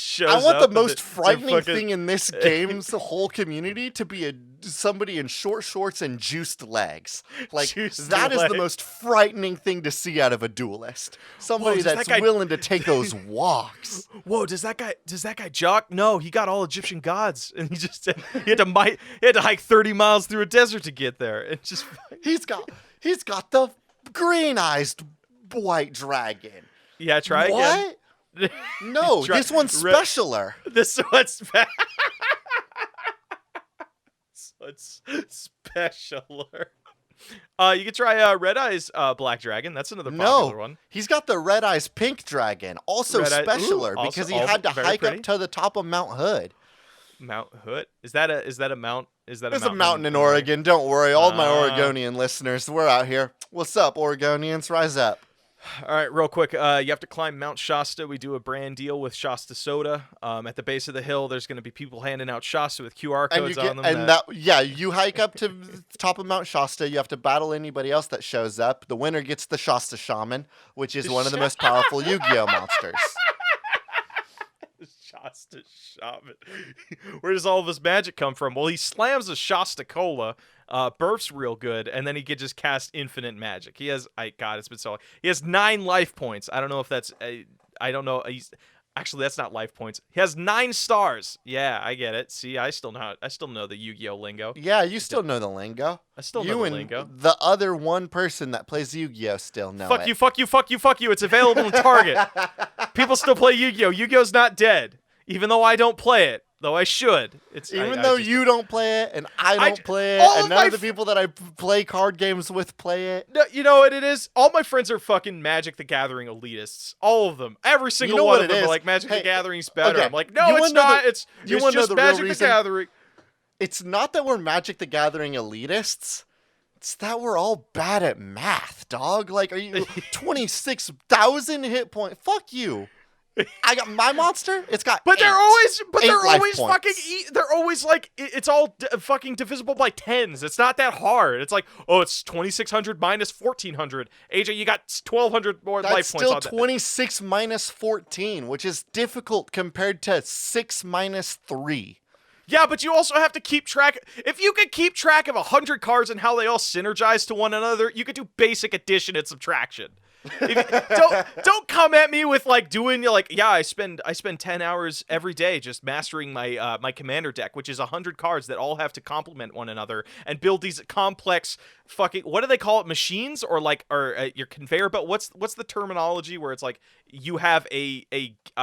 shows. I want up the most and frightening fucking- thing in this game's whole community to be somebody in short shorts and juiced legs. Like Juiced that is legs. the most frightening thing to see out of a duelist. Somebody does that that's guy- willing to take those walks. Whoa, does that guy jock? No, he got all Egyptian gods, and he had to hike 30 miles through a desert to get there. It's just He's got the green-eyed white dragon. yeah. Try again. What? No, Try- this one's re- specialer. This one's it's specialer. You could try Red Eyes Black Dragon. That's another popular one. He's got the red eyes pink dragon, also Red Eye- specialer ooh, because he also had to very hike pretty. up to the top of Mount Hood. Mount Hood. Is that a mount? Is that There's a a mountain in Oregon. Don't worry, all my Ah. Oregonian listeners, we're out here. What's up, Oregonians? Rise up. All right, real quick. You have to climb Mount Shasta. We do a brand deal with Shasta Soda. At the base of the hill, there's going to be people handing out Shasta with QR And codes you get, on them. and you hike up to the top of Mount Shasta. You have to battle anybody else that shows up. The winner gets the Shasta Shaman, which is one of the most powerful Yu-Gi-Oh monsters. Shasta Shaman. Where does all of his magic come from? Well, he slams a Shasta Cola, burps real good, and then he could just cast infinite magic. He has, God, it's been so long. He has 9 life points. I don't know if that's, I don't know. Actually, that's not life points. He has 9 stars. Yeah, I get it. See, I still know the Yu-Gi-Oh lingo. Yeah, you still know the lingo. I still know you the and lingo. The other one person that plays Yu-Gi-Oh still know Fuck it. you, fuck you, fuck you, fuck you. It's available in Target. People still play Yu-Gi-Oh. Yu-Gi-Oh's not dead, even though I don't play it. Though I should. Even though you don't play it, and I don't play it, and none of the people that I play card games with play it. No, you know what it is? All my friends are fucking Magic the Gathering elitists. All of them. Every single one of them are like, Magic the Gathering's better. Okay. I'm like, no, it's not. It's just Magic the Gathering. It's not that we're Magic the Gathering elitists. It's that we're all bad at math, dog. Like, are you 26,000 hit point? Fuck you. I got my monster. It's got. They're always fucking. They're always like it's all fucking divisible by 10s. It's not that hard. It's like, oh, it's 2,600 minus 1,400. AJ, you got 1,200 more life points. That's still 26 minus 14, which is difficult compared to 6 minus 3. Yeah, but you also have to keep track. If you could keep track of 100 cards and how they all synergize to one another, you could do basic addition and subtraction. Don't come at me with like doing like, yeah, I spend 10 hours every day just mastering my my commander deck, which is 100 cards that all have to complement one another and build these complex fucking, what do they call it, machines or your conveyor belt? What's the terminology where it's like you have a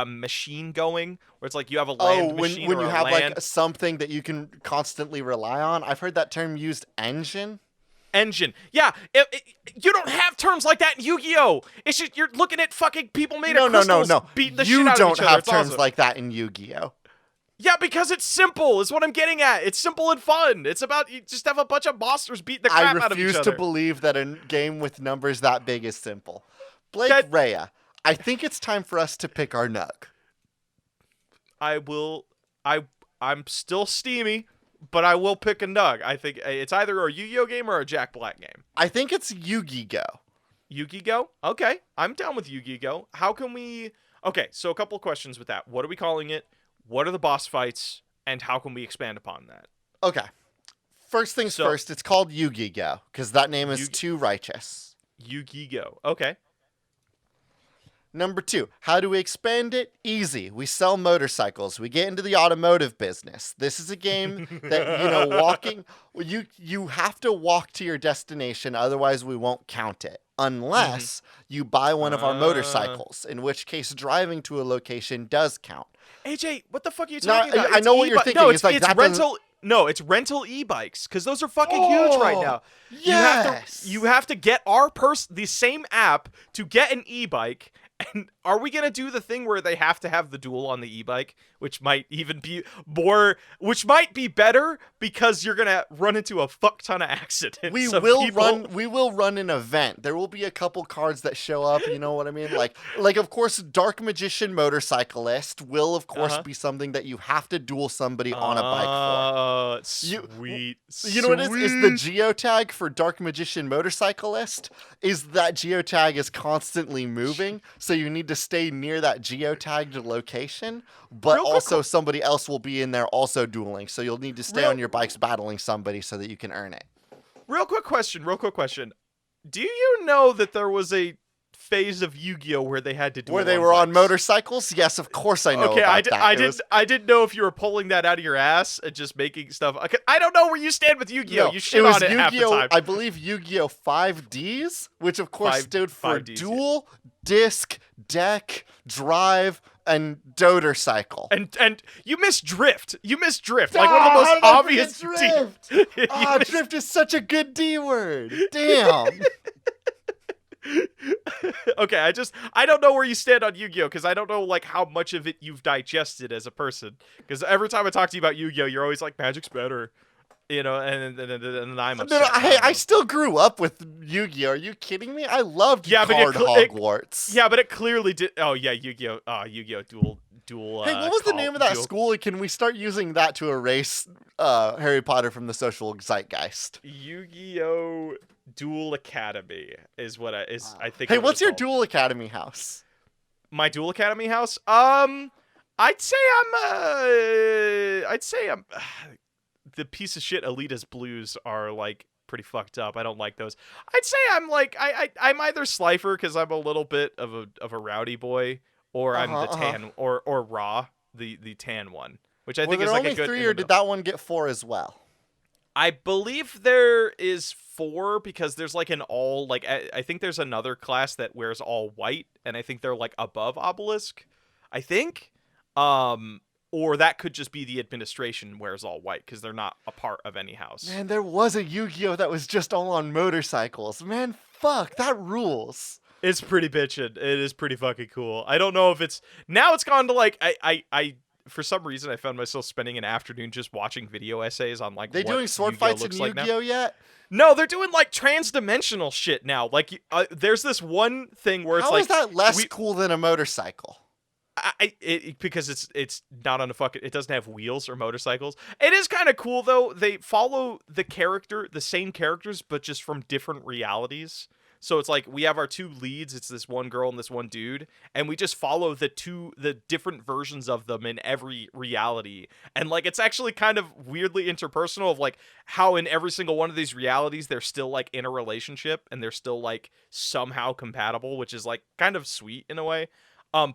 machine going where it's like you have a land machine when you have like something that you can constantly rely on. I've heard that term used, engine. Yeah, you don't have terms like that in Yu-Gi-Oh! It's just you're looking at fucking people made of crystals beating the shit out of each other. You don't have terms like that in Yu-Gi-Oh! Yeah, because it's simple, is what I'm getting at. It's simple and fun. It's about, you just have a bunch of monsters beating the crap out of each other. I refuse to believe that a game with numbers that big is simple. Blake Rhea, I think it's time for us to pick our nug. I'm still steamy, but I will pick a nug. I think it's either a Yu-Gi-Oh game or a Jack Black game. I think it's Yu-Gi-Go. Yu-Gi-Go? Okay, I'm down with Yu-Gi-Go. How can we... Okay, so a couple of questions with that. What are we calling it? What are the boss fights? And how can we expand upon that? Okay. First things first, it's called Yu-Gi-Go, because that name is too righteous. Yu-Gi-Go. Okay. Number 2, how do we expand it? Easy. We sell motorcycles. We get into the automotive business. This is a game that, walking, you have to walk to your destination, otherwise we won't count it. Unless you buy one of our motorcycles, in which case driving to a location does count. AJ, what the fuck are you talking about? I know what you're thinking. No, it's rental. No, it's rental e-bikes, because those are fucking huge right now. Yes. You have to get the same app to get an e-bike. And are we going to do the thing where they have to have the duel on the e-bike, which might even be which might be better because you're going to run into a fuck ton of accidents. We will run an event. There will be a couple cards that show up, you know what I mean? Like of course, Dark Magician Motorcyclist will of course be something that you have to duel somebody on a bike for. Sweet. You know what it is? Is the geotag for Dark Magician Motorcyclist is that geotag is constantly moving. So you need to stay near that geotagged location, but also somebody else will be in there also dueling. So you'll need to stay on your bikes battling somebody so that you can earn it. Real quick question. Do you know that there was a phase of Yu-Gi-Oh where they had to duel where they were on motorcycles? Yes, of course I know about that. I didn't know if you were pulling that out of your ass and just making stuff. I don't know where you stand with Yu-Gi-Oh. No, you shit on it half the time. I believe Yu-Gi-Oh 5Ds, which of course stood for duel, disc, deck, drive, and doter cycle. And you missed drift. Like one of the most obvious drift. Drift is such a good D word. Damn. Okay, I don't know where you stand on Yu-Gi-Oh, because I don't know like how much of it you've digested as a person. Because every time I talk to you about Yu-Gi-Oh, you're always like, Magic's better. And I'm upset. I still grew up with Yu-Gi-Oh! Are you kidding me? I loved Hogwarts. But it clearly did. Oh yeah, Yu-Gi-Oh! Yu-Gi-Oh! Dual. Hey, what was the name of that school? Can we start using that to erase Harry Potter from the social zeitgeist? Yu-Gi-Oh! Duel Academy is what I think. Hey, what's your Duel Academy house? My Duel Academy house? I'd say I'm the piece of shit Elitist blues are like pretty fucked up. I don't like those. I'd say I'm like I'm either Slifer because I'm a little bit of a rowdy boy, or I'm the tan or Raw, the tan one, which I think is like a good. Were there only 3, or did that one get 4 as well? I believe there is 4 because there's like an all like I think there's another class that wears all white, and I think they're like above Obelisk. I think. Or that could just be the administration wears all white because they're not a part of any house. Man, there was a Yu-Gi-Oh that was just all on motorcycles. Man, fuck, that rules. It's pretty bitchin'. It is pretty fucking cool. I don't know if it's now it's gone to like I for some reason I found myself spending an afternoon just watching video essays on like they what doing sword Yu-Gi-Oh fights in Yu-Gi-Oh yet? No, they're doing like trans-dimensional shit now. Like there's this one thing where it's How like is that less cool than a motorcycle? Because it's not on a fucking, it doesn't have wheels or motorcycles. It is kind of cool though. They follow the same characters, but just from different realities. So it's like we have our 2 leads. It's this one girl and this one dude, and we just follow the different versions of them in every reality. And like it's actually kind of weirdly interpersonal of like how in every single one of these realities they're still like in a relationship and they're still like somehow compatible, which is like kind of sweet in a way.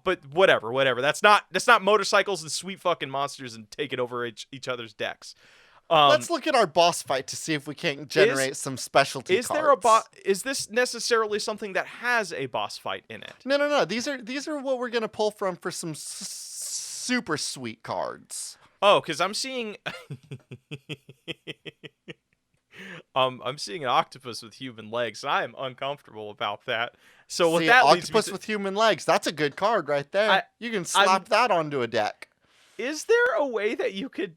But whatever. That's not motorcycles and sweet fucking monsters and taking over each other's decks. Let's look at our boss fight to see if we can't generate some specialty cards. There a boss? Is this necessarily something that has a boss fight in it? No. These are what we're gonna pull from for some super sweet cards. Oh, because I'm seeing. I'm seeing an octopus with human legs, and I am uncomfortable about that. So with that octopus with human legs, that's a good card right there. You can slap that onto a deck. Is there a way that you could?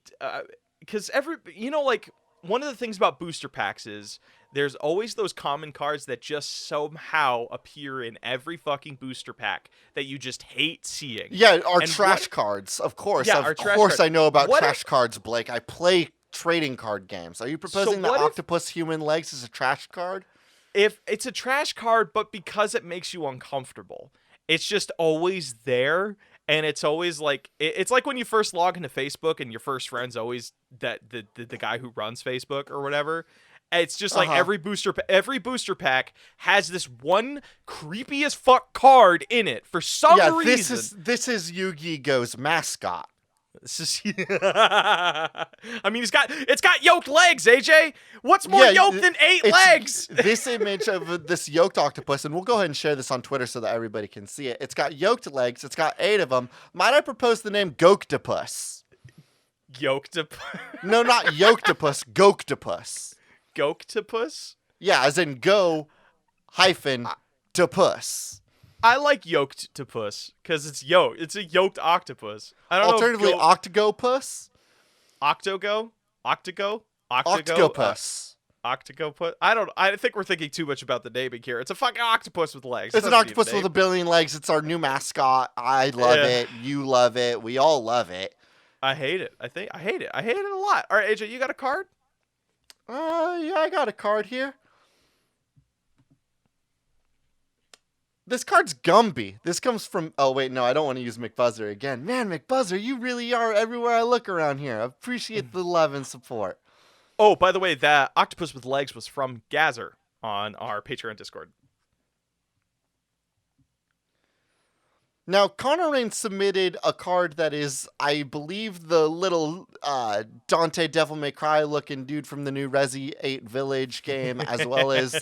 Because like one of the things about booster packs is there's always those common cards that just somehow appear in every fucking booster pack that you just hate seeing. Yeah, our trash cards, of course. Yeah, of course I know about trash cards, Blake. I play trading card games. Are you proposing that octopus human legs is a trash card? If it's a trash card, but because it makes you uncomfortable, it's just always there. And it's always like it's like when you first log into Facebook and your first friend's always the guy who runs Facebook or whatever. It's just like every booster pack has this one creepy as fuck card in it for some reason. This is Yu-Gi-Oh's mascot. I mean, it's got yoked legs, AJ. What's more yoked than 8 legs? This image of this yoked octopus, and we'll go ahead and share this on Twitter so that everybody can see it. It's got yoked legs. It's got 8 of them. Might I propose the name Goktopus? Yoktopus? No, not Yoktopus. Goktopus. Goktopus? Yeah, as in go hyphen to puss. I like yoked to puss because it's yoked. It's a yoked octopus. I don't Alternatively, know. Octogopus? Octopus? Octopus. Octopus? I think we're thinking too much about the naming here. It's a fucking octopus with legs. It's an octopus with a billion legs. It's our new mascot. I love it. You love it. We all love it. I hate it. I hate it. I hate it a lot. All right, AJ, you got a card? Yeah, I got a card here. This card's Gumby. This comes from... Oh, wait, no, I don't want to use McBuzzer again. Man, McBuzzer, you really are everywhere I look around here. I appreciate the love and support. Oh, by the way, that octopus with legs was from Gazer on our Patreon Discord. Now, Connor Rain submitted a card that is, I believe, the little Dante Devil May Cry looking dude from the new Resi 8 Village game, as well as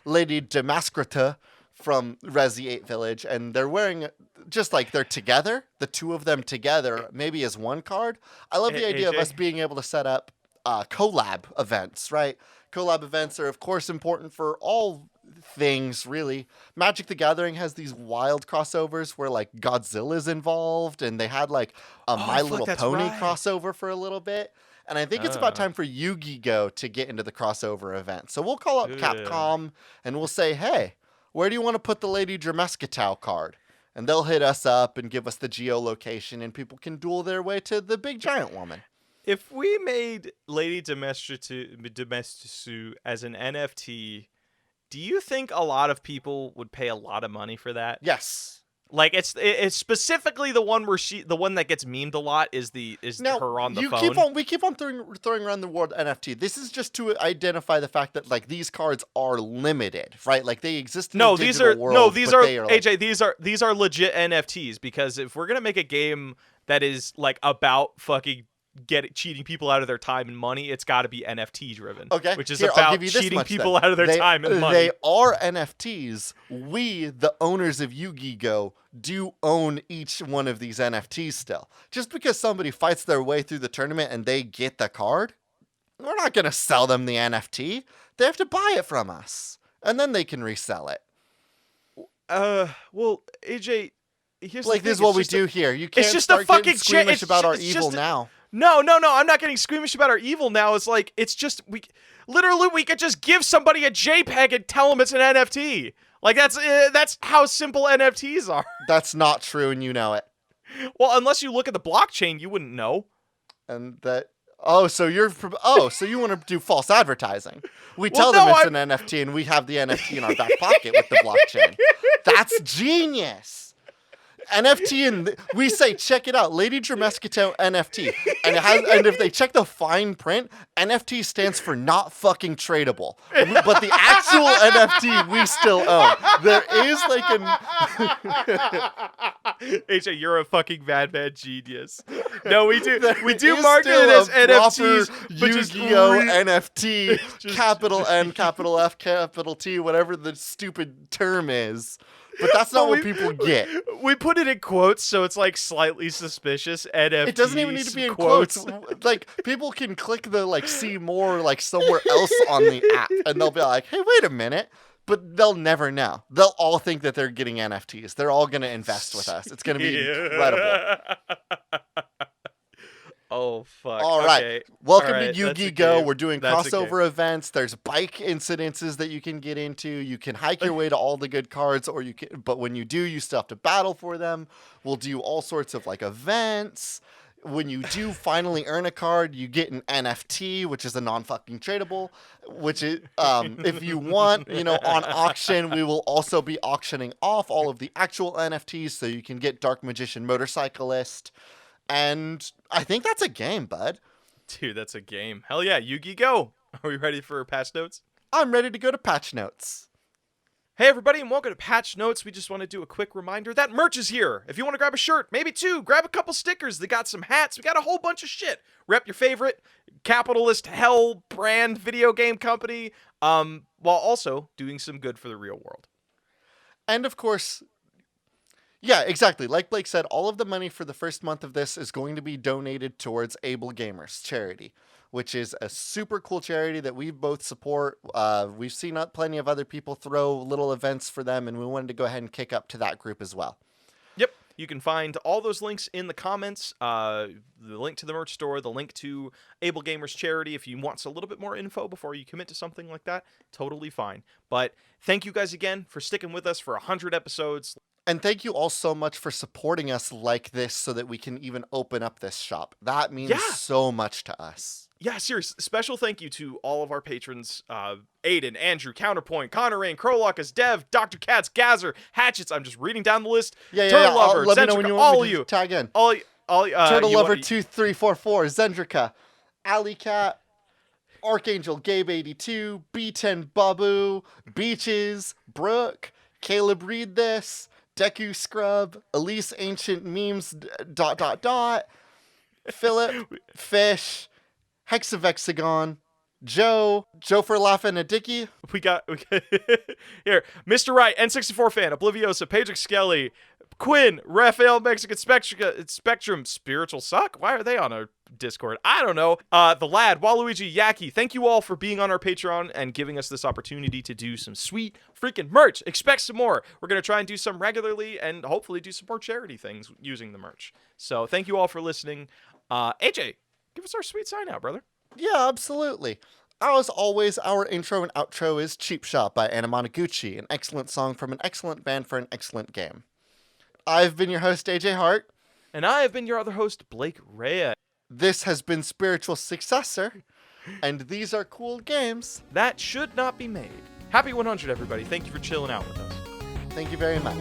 Lady Damaskrata from Resi 8 Village, and they're wearing, just like they're together, the 2 of them together, maybe as one card. I love the idea of us being able to set up collab events, right? Collab events are, of course, important for all things, really. Magic the Gathering has these wild crossovers where, like, Godzilla's involved, and they had, like, a My Little Pony crossover for a little bit. And I think it's about time for Yu-Gi-Oh to get into the crossover event. So we'll call up Capcom, and we'll say, hey, where do you want to put the Lady Drameskatow card? And they'll hit us up and give us the geolocation, and people can duel their way to the big giant woman. If we made Lady Domestisu as an NFT, do you think a lot of people would pay a lot of money for that? Yes. Like it's specifically the one where the one that gets memed a lot is Now, her on the phone. we keep on throwing around the word NFT. This is just to identify the fact that like these cards are limited, right? Like they exist in the digital world. These but are they are like, AJ. These are legit NFTs because if we're gonna make a game that is like about fucking cheating people out of their time and money, it's got to be NFT driven. Okay, which is here, I'll about give you this cheating much, people then. out of their time and money. They are NFTs. We, the owners of Yu-Gi-Go, do own each one of these NFTs still. Just because somebody fights their way through the tournament and they get the card, we're not going to sell them the NFT. They have to buy it from us, and then they can resell it. Well, AJ, here's Like the thing. this is what we do here. You can't it's just start a fucking getting squeamish about our it's evil just now. No, I'm not getting squeamish about our evil now. It's like it's just we could just give somebody a JPEG and tell them it's an NFT. Like that's how simple NFTs are. That's not true, and you know it. Well, unless you look at the blockchain, you wouldn't know. And that. So you want to do false advertising? We Well, tell them no, it's an NFT, and we have the NFT in our back pocket with the blockchain. That's genius. NFT, and we say, check it out, Lady Dramescato NFT, and if they check the fine print, NFT stands for not fucking tradable, but the actual NFT we still own. There is AJ, you're a fucking madman genius. No, we do is market still it as a NFTs, proper but just Yu-Gi-Oh NFT, capital N, capital F, capital T, whatever the stupid term is. But that's not what people get. We put it in quotes, so it's like slightly suspicious. NFTs. It doesn't even need to be in quotes. Like people can click the like see more like somewhere else on the app, and they'll be like, "Hey, wait a minute." But they'll never know. They'll all think that they're getting NFTs. They're all going to invest with us. It's going to be incredible. Oh, fuck. All right. Okay. Welcome All right. to Yu-Gi-Go. We're doing That's crossover events. There's bike incidences that you can get into. You can hike your way to all the good cards, or but when you do, you still have to battle for them. We'll do all sorts of like events. When you do finally earn a card, you get an NFT, which is a non-fucking tradable, which is, if you want, on auction, we will also be auctioning off all of the actual NFTs so you can get Dark Magician Motorcyclist. And I think that's a game, bud. Dude, that's a game. Hell yeah, Yu-Gi-Go! Are we ready for patch notes? I'm ready to go to patch notes. Hey everybody, and welcome to Patch Notes. We just want to do a quick reminder that merch is here. If you want to grab a shirt, maybe two, grab a couple stickers. They got some hats. We got a whole bunch of shit. Rep your favorite capitalist hell brand video game company, while also doing some good for the real world. And of course, yeah, exactly. Like Blake said, all of the money for the first month of this is going to be donated towards Able Gamers charity, which is a super cool charity that we both support. We've seen plenty of other people throw little events for them, and we wanted to go ahead and kick up to that group as well. Yep. You can find all those links in the comments, the link to the merch store, the link to Able Gamers charity. If you want a little bit more info before you commit to something like that, totally fine. But thank you guys again for sticking with us for 100 episodes. And thank you all so much for supporting us like this so that we can even open up this shop. That means so much to us. Yeah, seriously. Special thank you to all of our patrons, Aiden, Andrew, Counterpoint, Connor Rain, Crowlock as Dev, Dr. Katz, Gazer, Hatchets. I'm just reading down the list. Turtle Lover, let me know when you want me to you. tag in. Turtle Lover 2344, Zendrika, Alley Cat, Archangel Gabe 82, B10 Babu, Beaches, Brooke, Caleb Read This, Deku Scrub, Elise Ancient Memes, ... Philip, Fish, Hexavexagon, Joe for Laughing at Dicky. We got here, Mr. Right, N64 fan, Obliviosa, Pedrick Skelly, Quinn, Raphael, Mexican Spectrum, Spiritual Suck? Why are they on our Discord? I don't know. The Lad, Waluigi, Yaki, thank you all for being on our Patreon and giving us this opportunity to do some sweet freaking merch. Expect some more. We're going to try and do some regularly and hopefully do some more charity things using the merch. So thank you all for listening. AJ, give us our sweet sign out, brother. Yeah, absolutely. As always, our intro and outro is Cheap Shot by Anamanaguchi, an excellent song from an excellent band for an excellent game. I've been your host, AJ Hart. And I have been your other host, Blake Rea. This has been Spiritual Successor, and these are cool games that should not be made. Happy 100, everybody. Thank you for chilling out with us. Thank you very much.